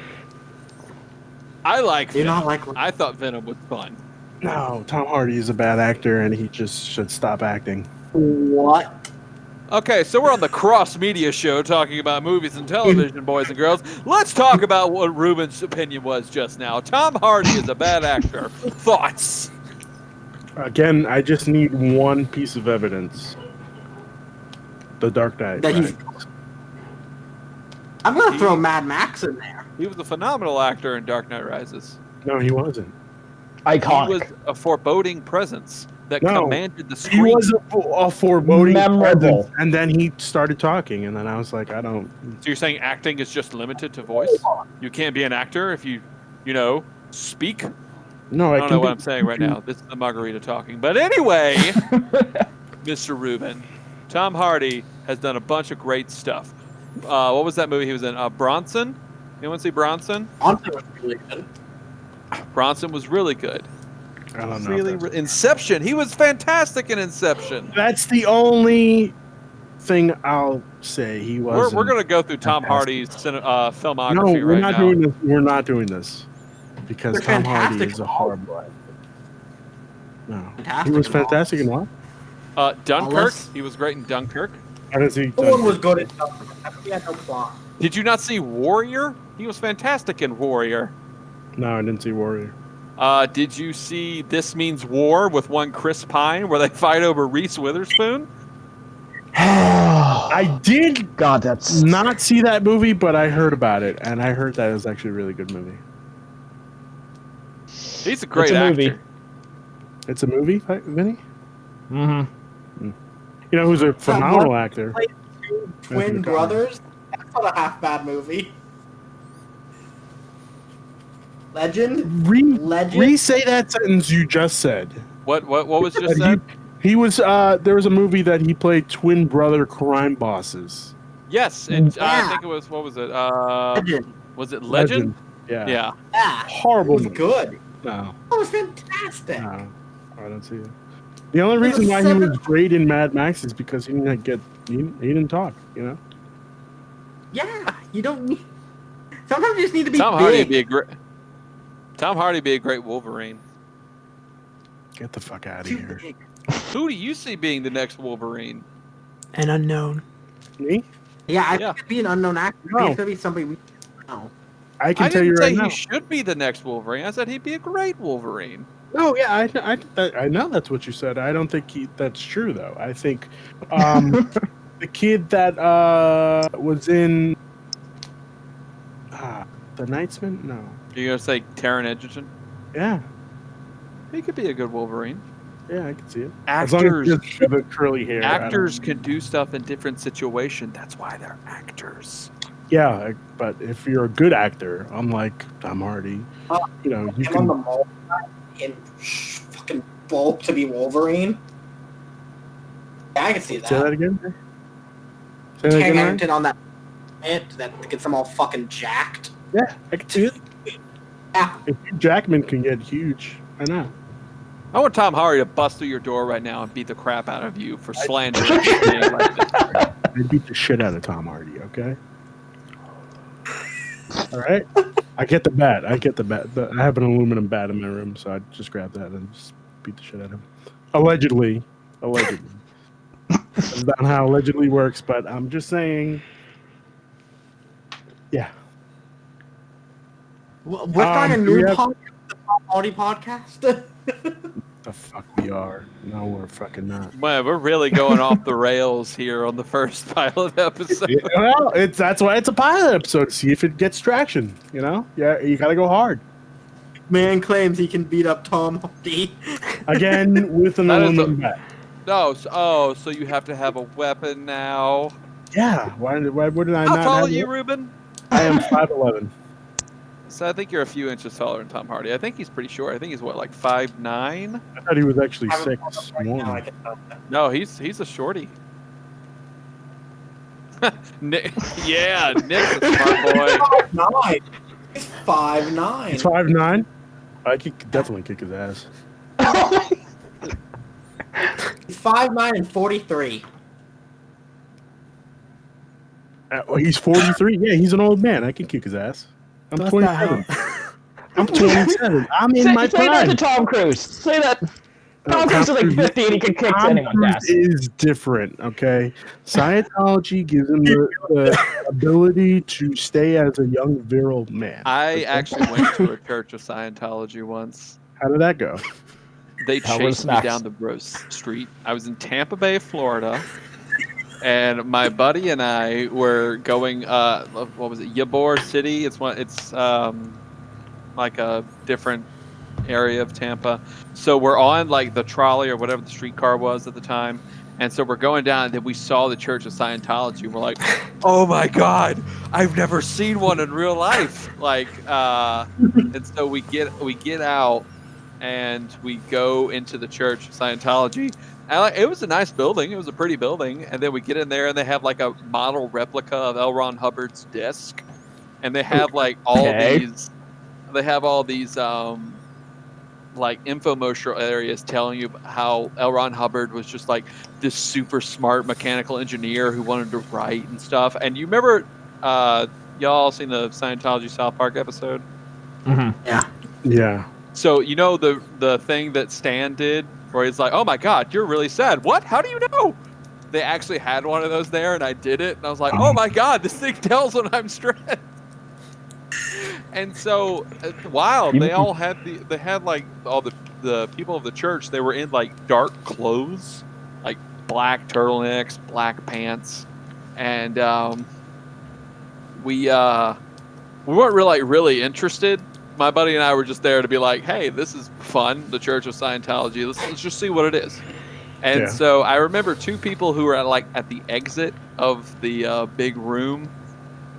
I like Do you Venom. not like? I thought Venom was fun. No, Tom Hardy is a bad actor, and he just should stop acting. What? Okay, so we're on the Cross Media Show talking about movies and television, boys and girls. Let's talk about what Ruben's opinion was just now. Tom Hardy is a bad actor. Thoughts? Again, I just need one piece of evidence. The Dark Knight. That he's- Rises. I'm gonna throw Mad Max in there. He was a phenomenal actor in Dark Knight Rises. No, he wasn't. Iconic. He was a foreboding presence that No, commanded the He screen. was a foreboding Memorable. presence, and then he started talking, and then I was like, I don't. So you're saying acting is just limited to voice? You can't be an actor if you speak? No, I don't can know what be- I'm saying right now. This is the margarita talking. But anyway, Mr. Rubin, Tom Hardy has done a bunch of great stuff. What was that movie he was in? Bronson? Anyone see Bronson? Honestly, it was really good. Bronson was really good. I don't know. Really, if that's- Inception. He was fantastic in Inception. That's the only thing I'll say. He was. We're going to go through Tom fantastic. Hardy's filmography No, we're right not now. doing this. We're not doing this because They're Tom Hardy fantastic is a in all. horrible actor. No, Fantastic he was in all. fantastic in what? Dunkirk. Unless- He was great in Dunkirk. How does he? No one was good at stuff. He had no plot. Did you not see Warrior? He was fantastic in Warrior. No, I didn't see Warrior. Did you see This Means War with one Chris Pine where they fight over Reese Witherspoon? I did God, that's not see that movie, but I heard about it, and I heard that it was actually a really good movie. He's a great It's a actor. movie. It's a movie, Vinny? Mm-hmm. You know who's a phenomenal actor? Played two twin Matthew McConaughey. brothers. That's not a half bad movie. Legend. Legend. Re-say that sentence you just said. What was just He- said? He was. There was a movie that he played twin brother crime bosses. Yes, and I Yeah. think it was, what was it? Legend. Was it Legend? Yeah. Yeah. Yeah. Horrible It was movie. good. No, It was fantastic. no, I don't see it. The only There's a reason why he seven- was great in Mad Max is because he didn't talk. You know. Yeah. You don't need. Sometimes you just need to be Tom big. Hardy would be a great. Tom Hardy would be a great Wolverine. Get the fuck out of Too here. big. Who do you see being the next Wolverine? An unknown. Me? Yeah, I Yeah. think it'd be an unknown actor. No. It's gonna be somebody we know. I can I tell you didn't right say now. he should be the next Wolverine. I said he'd be a great Wolverine. No, yeah, I know that's what you said. I don't think that's true though. I think the kid that was in the Knightsman. No, You're gonna say Taron Egerton? yeah, He could be a good Wolverine. yeah, I can see it. As long as Actors, he doesn't have the curly hair. I don't- actors can do stuff in different situations. That's why they're actors. Yeah, but if you're a good actor, unlike Tom Hardy, you know you Him on the can. mall in fucking bulk to be Wolverine. Yeah, I can see that. Say that again. Say that Taron again. Ryan? Egerton on that that gets them all fucking jacked. Yeah, I can see it. Yeah. If Hugh Jackman can get huge, I know. I want Tom Hardy to bust through your door right now and beat the crap out of you for slandering his name like this. I beat the shit out of Tom Hardy. Okay. All right. I get the bat. I have an aluminum bat in my room, so I just grab that and just beat the shit out of him. Allegedly. That's not how allegedly works, but I'm just saying. Yeah. We're starting a do we new have- podcast, the Tom Hardy podcast. The fuck we are. No, we're fucking not. Man, we're really going off the rails here on the first pilot episode. Yeah, well, that's why it's a pilot episode. See if it gets traction. You know. Yeah, you gotta go hard. Man claims he can beat up Tom Hardy. Again with an That is aluminum bat. No, so you have to have a weapon now. Yeah. Why wouldn't I How not tall have are you, it? Ruben? I am 5'11". So I think you're a few inches taller than Tom Hardy. I think he's pretty short. I think he's what, like 5'9"? I thought he was actually I haven't pulled up right now, I 6'1". can tell that. No, he's a shorty. Nick, yeah, Nick's a smart boy. 5'9". He's 5'9". He's 5'9". I could definitely kick his ass. He's 5'9" and 43. Well, he's 43. Yeah, he's an old man. I can kick his ass. I'm That's not how. 27. I'm 27. I'm in Say, my say that prime. to Tom Cruise. Say that. Tom Cruise is like Cruise- 50 and he can kick Tom anyone's Cruise ass. is different, okay? Scientology gives him the ability to stay as a young virile man. I actually went to a church of Scientology once. How did that go? They How were the chased me snacks? down the Rose Street. I was in Tampa Bay, Florida, and my buddy and I were going. What was it? Ybor City. It's like a different area of Tampa. So we're on like the trolley or whatever the streetcar was at the time. And so we're going down, and then we saw the Church of Scientology. And we're like, "Oh my God, I've never seen one in real life!" Like, and so we get out, and we go into the Church of Scientology. And it was a nice building. It was a pretty building. And then we get in there, and they have like a model replica of L. Ron Hubbard's disc, and they have like all Okay. these. They have all these like infomercial areas telling you how L. Ron Hubbard was just like this super smart mechanical engineer who wanted to write and stuff. And you remember, y'all seen the Scientology South Park episode? Yeah. So you know the thing that Stan did, where he's like, "Oh my God, you're really sad. What? How do you know?" They actually had one of those there, and I did it, and I was like, "Oh my God, this thing tells when I'm stressed." And so, wild. They all had they had like all the people of the church. They were in like dark clothes, like black turtlenecks, black pants, and we weren't really interested. My buddy and I were just there to be like, "Hey, this is fun. The Church of Scientology. Let's just see what it is." And Yeah. so I remember two people who were at the exit of the big room,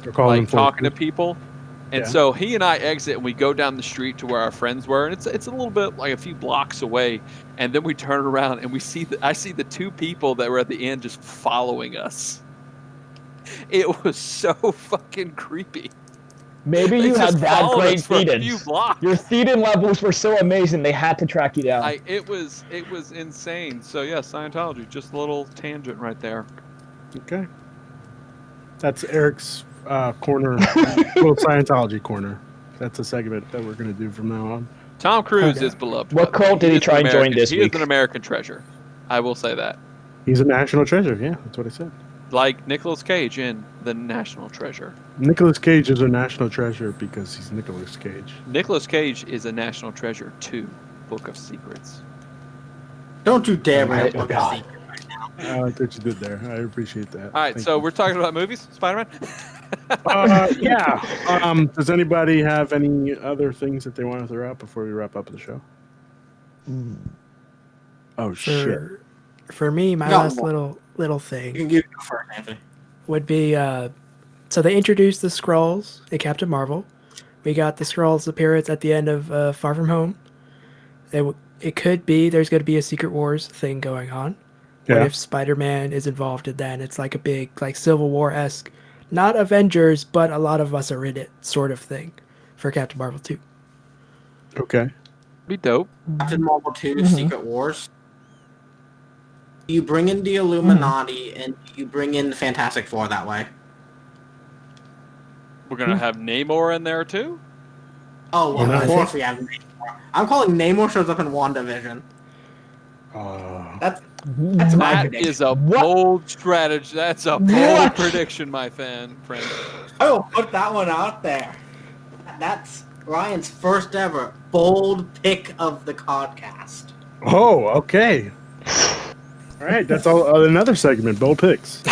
They're calling like him talking to people. And Yeah. so he and I exit, and we go down the street to where our friends were, and it's a little bit like a few blocks away. And then we turn around, and I see the two people that were at the end just following us. It was so fucking creepy. Maybe They you had just that followed great us for a few Thetans. blocks. Your Thetan levels were so amazing they had to track you down. It was insane. So yeah, Scientology, just a little tangent right there. Okay. That's Eric's corner, little Scientology corner. That's a segment that we're going to do from now on. Tom Cruise Okay. is beloved. What by the way. cult did he is try an and join American- this He week? is an American treasure. I will say that. He's a national treasure. Yeah, that's what I said. Like Nicolas Cage in The National Treasure. Nicolas Cage is a national treasure because he's Nicolas Cage. Nicolas Cage is a national treasure too. Book of Secrets. Don't you dare bring Oh up Book of God. Secrets. I like what you did there. I appreciate that. All right, Thank so you. we're talking about movies, Spider-Man. Yeah. Does anybody have any other things that they want to throw out before we wrap up the show? Oh shit! For me, my No. last little thing You can go first, Anthony. would be so they introduced the Skrulls in Captain Marvel. We got the Skrulls appearance at the end of Far From Home. It could be there's going to be a Secret Wars thing going on. What Yeah. if Spider-Man is involved in that? And it's like a big like Civil War-esque, not Avengers, but a lot of us are in it sort of thing for Captain Marvel 2. Okay. Be dope. Captain Marvel 2, Mhm. Secret Wars. You bring in the Illuminati and you bring in the Fantastic Four that way. We're gonna have Namor in there too. Oh, well, Yeah, of I course we have Namor. I'm calling Namor shows up in WandaVision. That's my That prediction. is a What? bold strategy. That's a bold What? prediction, my friend. I will put that one out there. That's Ryan's first ever bold pick of the podcast. Oh, okay. All right, that's all. Another segment, bold picks.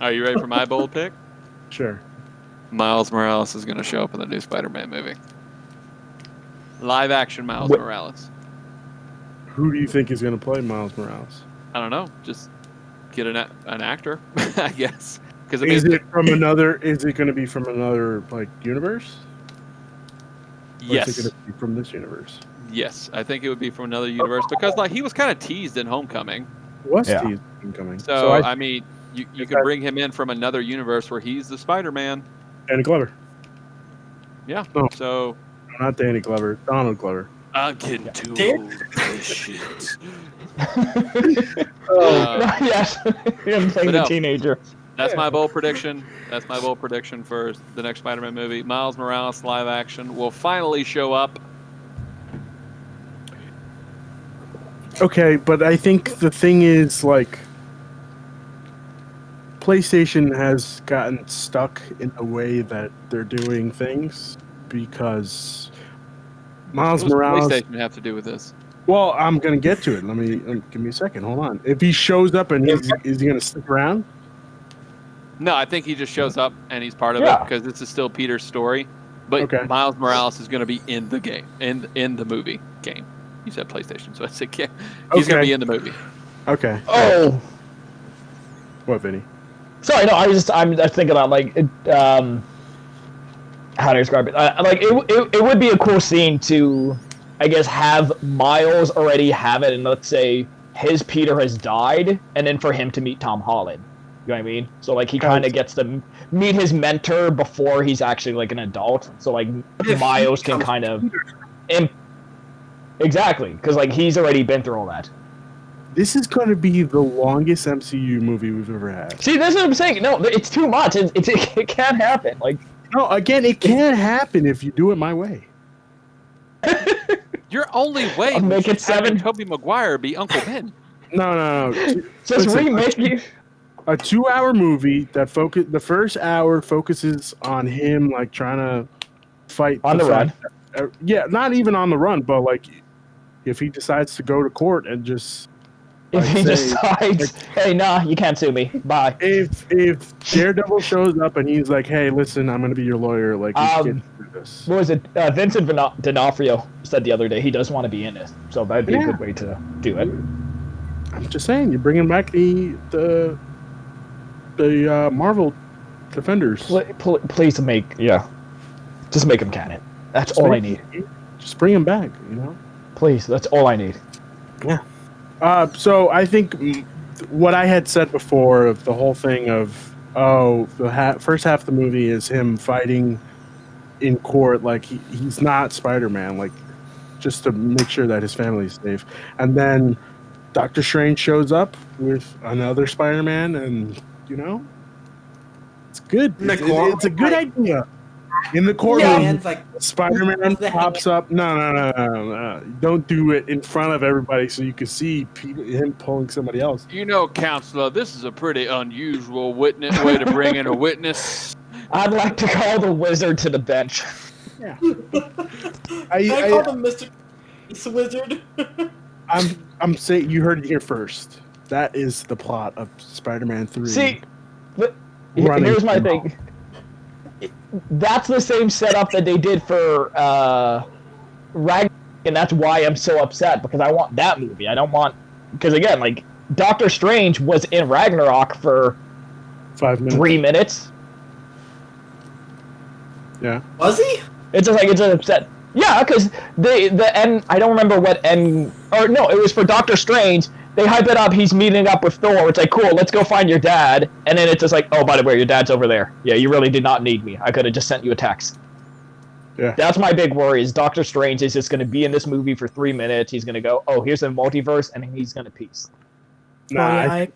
Are you ready for my bold pick? Sure. Miles Morales is gonna show up in the new Spider-Man movie. Live action Miles What? Morales. Who do you think is going to play Miles Morales? I don't know. Just get an actor, I guess. Because I mean, Is it from another? Is it going to be from another like universe? Or is yes, it going to be from this universe? yes, I think it would be from another universe because like he was kind of teased in Homecoming. Was Yeah. teased incoming. So, I mean, you could bring him in from another universe where he's the Spider-Man. Danny Glover. Yeah. No. So Not Danny Glover. Donald Glover. I'm getting too Did- old for this shit. Yes, him playing But the no. teenager. That's my bold prediction. That's my bold prediction for the next Spider-Man movie. Miles Morales live action will finally show up. Okay, but I think the thing is like PlayStation has gotten stuck in the way that they're doing things because Miles What does Morales. PlayStation have to do with this? Well, I'm gonna get to it. Let me give me a second. Hold on. If he shows up and is he gonna stick around? No, I think he just shows up and he's part of Yeah. it because this is still Peter's story. But Okay. Miles Morales is going to be in the game, in the movie game. You said PlayStation, so I said he's going to Okay. be in the movie. Okay. Oh, What, Vinny? sorry. No, I'm just thinking about like how to describe it. Like it would be a cool scene to, I guess, have Miles already have it, and let's say his Peter has died, and then for him to meet Tom Holland. You know what I mean? So like he kind of gets to meet his mentor before he's actually like an adult. So like Miles can kind of, exactly, because like he's already been through all that. This is going to be the longest MCU movie we've ever had. See, this is what I'm saying. No, it's too much. It can't happen. Like No, again, it can't happen if you do it my way. Your only way I'll make was it 7. Tobey Maguire be Uncle Ben. No. just Listen, remake it. A 2-hour movie that the first hour focuses on him like trying to fight On the fact that- yeah, not even on the run, but like if he decides to go to court and just If like, he say- decides, hey, nah, you can't sue me. Bye. if Daredevil shows up and he's like, hey, listen, I'm gonna be your lawyer, like you Um, can't do this. What was it? Vincent D'Onofrio said the other day he does want to be in this, so that'd be a Yeah. good way to do it. I'm just saying, you're bringing back the Marvel Defenders. Please just make him canon. That's Just all I make- need. Just bring him back, you know. Please, that's all I need. So I think what I had said before of the whole thing of the first half of the movie is him fighting in court, like he's not Spider-Man, like just to make sure that his family's safe, and then Doctor Strange shows up with another Spider-Man, and you know, it's good. In the It's court, a good like- idea. In the Yeah, courtroom, man's like, Spider-Man the pops up. No. Don't do it in front of everybody so you can see him pulling somebody else. You know, counselor, this is a pretty unusual way to bring in a witness. I'd like to call the wizard to the bench. I, I called him Mr. Peace Wizard. I'm saying you heard it here first. That is the plot of Spider-Man 3. See, but Running here's my from thing. That's the same setup that they did for Ragnarok, and that's why I'm so upset, because I want that movie. I don't want, because again, like Doctor Strange was in Ragnarok for 5 minutes. 3 minutes. Yeah. Was he? It's just like it's an upset. Yeah, because the end. I don't remember what end. Or no, it was for Doctor Strange. They hype it up. He's meeting up with Thor. It's like, cool. Let's go find your dad. And then it's just like, oh, by the way, your dad's over there. Yeah, you really did not need me. I could have just sent you a text. Yeah. That's my big worry. Is Doctor Strange is just going to be in this movie for 3 minutes. He's going to go, oh, here's the multiverse, and then he's going to peace. Nah, Well, yeah, I- I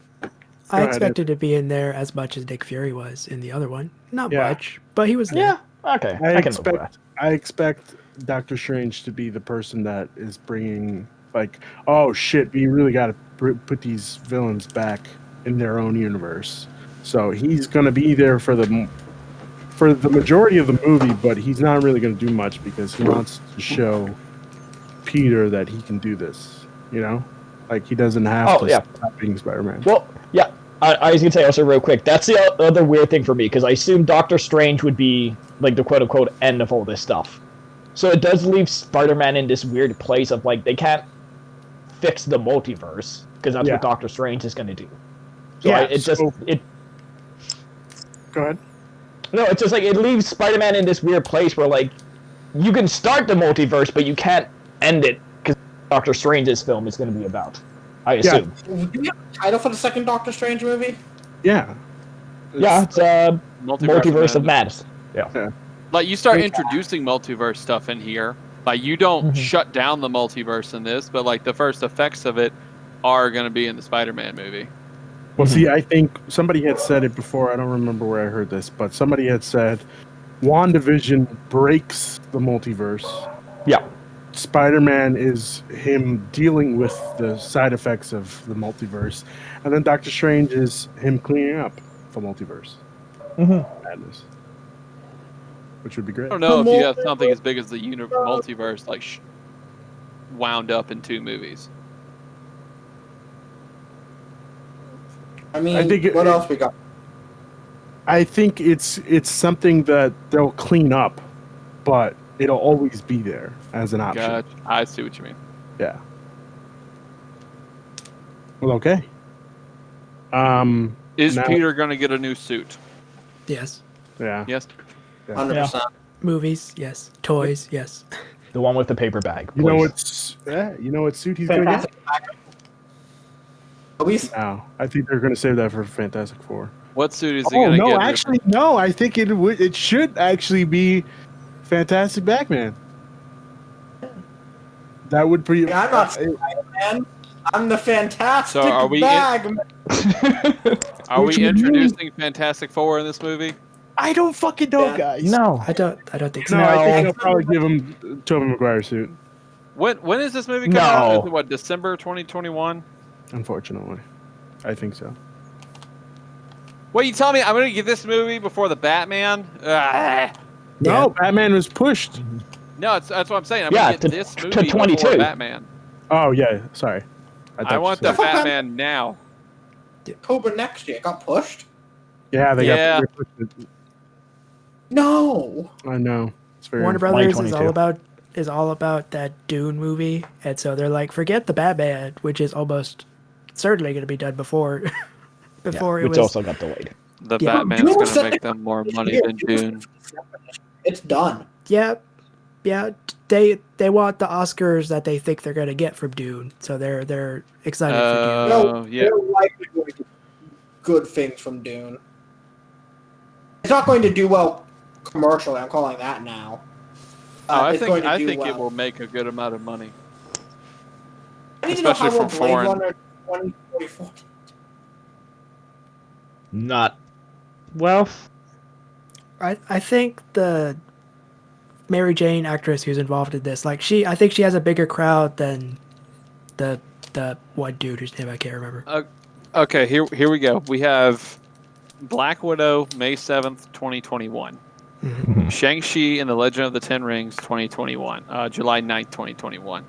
Go ahead, expected to be in there as much as Nick Fury was in the other one. Not Yeah. much, but he was there. Yeah. Okay. I can live with that. expect Doctor Strange to be the person that is bringing, like, oh shit, we really got to put these villains back in their own universe. So he's going to be there for the majority of the movie, but he's not really going to do much because he wants to show Peter that he can do this. You know, like he doesn't have to stop being Spider-Man. Well, yeah. I was gonna say also real quick. That's the other weird thing for me, because I assume Doctor Strange would be like the quote unquote end of all this stuff. So it does leave Spider-Man in this weird place of like they can't fix the multiverse because that's Yeah. what Doctor Strange is gonna do. So Yeah, it just so- it. Go ahead. No, it's just like it leaves Spider-Man in this weird place where like you can start the multiverse, but you can't end it because Doctor Strange's film is going to be about. I assume. Do you have a title for the second Doctor Strange movie? Yeah. Yeah, it's Multiverse of Madness. Yeah. Like, you start introducing multiverse stuff in here. Like, you don't shut down the multiverse in this, but like the first effects of it are going to be in the Spider-Man movie. Well, see, I think somebody had said it before. I don't remember where I heard this, but somebody had said WandaVision breaks the multiverse. Yeah. Spider-Man is him dealing with the side effects of the multiverse, and then Doctor Strange is him cleaning up the multiverse madness, which would be great. I don't know if you have something as big as the multiverse like wound up in 2 movies. I mean, I think what else we got? I think it's something that they'll clean up, but it'll always be there as an option. Gotcha. I see what you mean. Yeah. Well, okay. Is now- Peter going to get a new suit? Yes. Yeah. Yes. 100%. Movies, yes. Toys, yes. The one with the paper bag. You know please. you know what suit he's gonna get? Fantastic. Movies? No, I think they're gonna save that for Fantastic Four. What suit is he Oh going to no, get? actually no. I think it should actually be Fantastic Batman. That would be. I'm not Spider-Man. I'm the Fantastic So are we Bag. Are What we you mean? introducing Fantastic Four in this movie? I don't fucking know, Yeah. guys. No. I don't think so. No, I think No. they'll probably give him Tobey Maguire suit. When is this movie coming out? No. Is it, what, December 2021? Unfortunately, I think so. What, you tell me I'm going to get this movie before the Batman? Ah. No, Batman was pushed. No, that's what I'm saying. I'm Yeah, going to get this to movie 22. before Batman. Oh yeah, sorry. thought I you want said- the Batman now. October next year. It got pushed? Yeah, they Yeah. got. They pushed it. No. I know. It's very. Warner Brothers is 2022. all about that Dune movie, and so they're like, forget the Batman, which is almost certainly going to be done before it Which was. also got delayed. The Yeah. Batman's Dune going was to set make them more money than Dune. It's done. Yeah. They want the Oscars that they think they're going to get from Dune, so they're excited for Dune. Oh, yeah. They're likely going to get good things from Dune. It's not going to do well commercially. I'm calling that now. Oh, I It's going think to do it well. will make a good amount of money. I need to know especially how well for Blade foreign. Runner 2044. Not. Well. I think the Mary Jane actress who's involved in this, like I think she has a bigger crowd than the one dude whose name I can't remember. Okay, here we go. We have Black Widow, May 7th, 2021. Shang-Chi and the Legend of the Ten Rings, 2021. July 9th, 2021.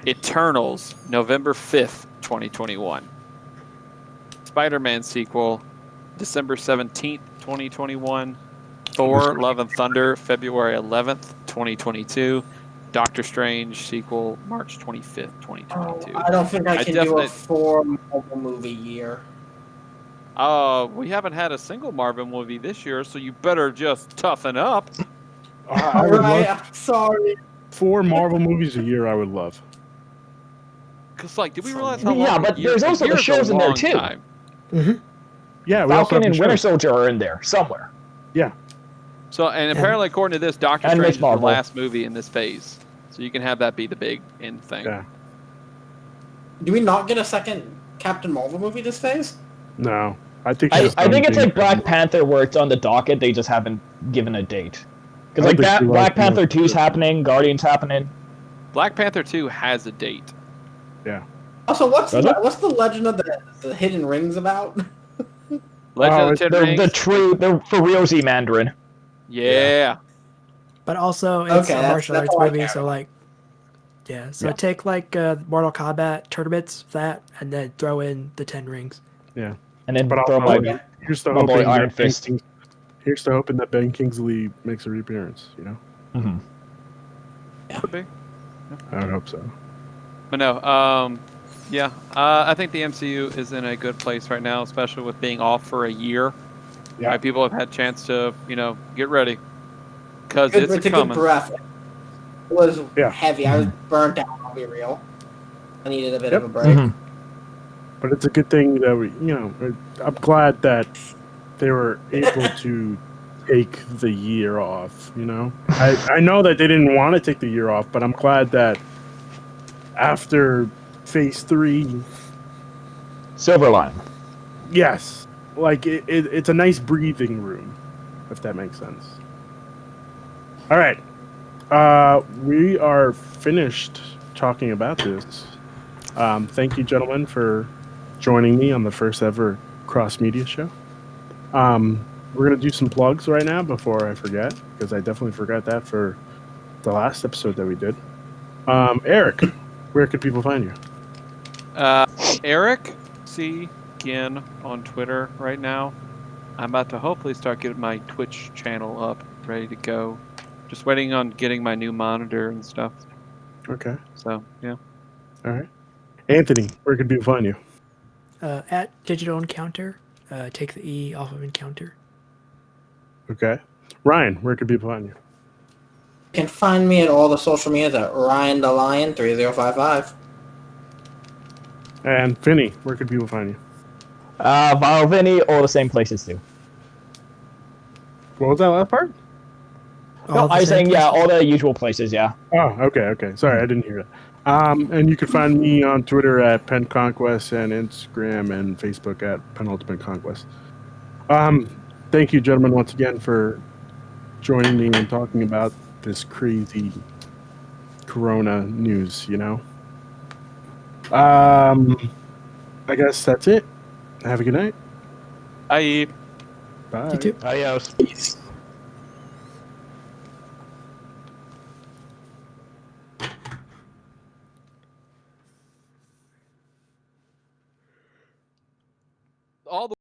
Eternals, November 5th, 2021. Spider-Man sequel, December 17th, 2021. Thor, Love and Thunder, February 11th, 2022. Doctor Strange sequel, March 25th, 2022. I don't think I I can do definitely- a 4 Marvel movie year. We haven't had a single Marvel movie this year, so you better just toughen up. I would Alright, love I'm sorry. 4 Marvel movies a year. I would love. Cause like, did we realize how long? Yeah, but a year- there's a also the year's a shows in there, long too. time. Yeah, we also Falcon have and the Winter show. Soldier are in there somewhere. So, and apparently, according to this, Doctor And Strange Miss is the Marvel. last movie in this phase. So you can have that be the big end thing. Yeah. Do we not get a second Captain Marvel movie this phase? No, I think. I she's think it's done like Black Panther where it's on the docket. They just haven't given a date. Because I like don't think that, she Black likes Panther it. 2's happening, Guardian's happening. Black Panther 2 has a date. Also, what's Does the, it? what's the legend of the hidden rings about? Legend Oh, of the it's Ten The Rings. true, the for real Z Mandarin. Yeah. But also, it's Okay, a that's- martial that's arts all I movie, care so about. like, yeah. So Yeah. take like Mortal Kombat tournaments, that, and then throw in the Ten Rings. And then But throw also, my here's the my boy hoping. Iron that Ben Fist. Here's the hoping that Ben Kingsley makes a reappearance. You know, Could be. I would hope so. But no, yeah. I think the MCU is in a good place right now, especially with being off for a year. Yeah. My people have had chance to, get ready. Because Good, it's it's a good coming. breath. It was Yeah. heavy. I was burnt out, I'll be real. I needed a bit Yep. of a break. Mhm. But it's a good thing that I'm glad that they were able to take the year off. I know that they didn't want to take the year off, but I'm glad that after phase 3, Silverline. yes, like it's a nice breathing room, if that makes sense. All right, we are finished talking about this. Thank you, gentlemen, for joining me on the first ever cross media show. We're gonna do some plugs right now before I forget, because I definitely forgot that for the last episode that we did. Eric, where could people find you? Eric C. Ginn on Twitter right now. I'm about to hopefully start getting my Twitch channel up, ready to go. Just waiting on getting my new monitor and stuff. Okay, So, yeah. all right. Anthony, where could people find you? At Digital Encounter, take the E off of Encounter. Okay, Ryan, where could people find you? You can find me at all the social medias at Ryan the Lion 3055. And Finney, where could people find you? Viral Vinny, all the same places too. What was that last part? No, I was saying, yeah, all the usual places, yeah. Oh, okay. Sorry, I didn't hear that. And you can find me on Twitter at Pen Conquest and Instagram and Facebook at Penultimate Conquest. Thank you, gentlemen, once again for joining me and talking about this crazy Corona news. I guess that's it. Have a good night. Bye. Bye. You too. Adios. Peace.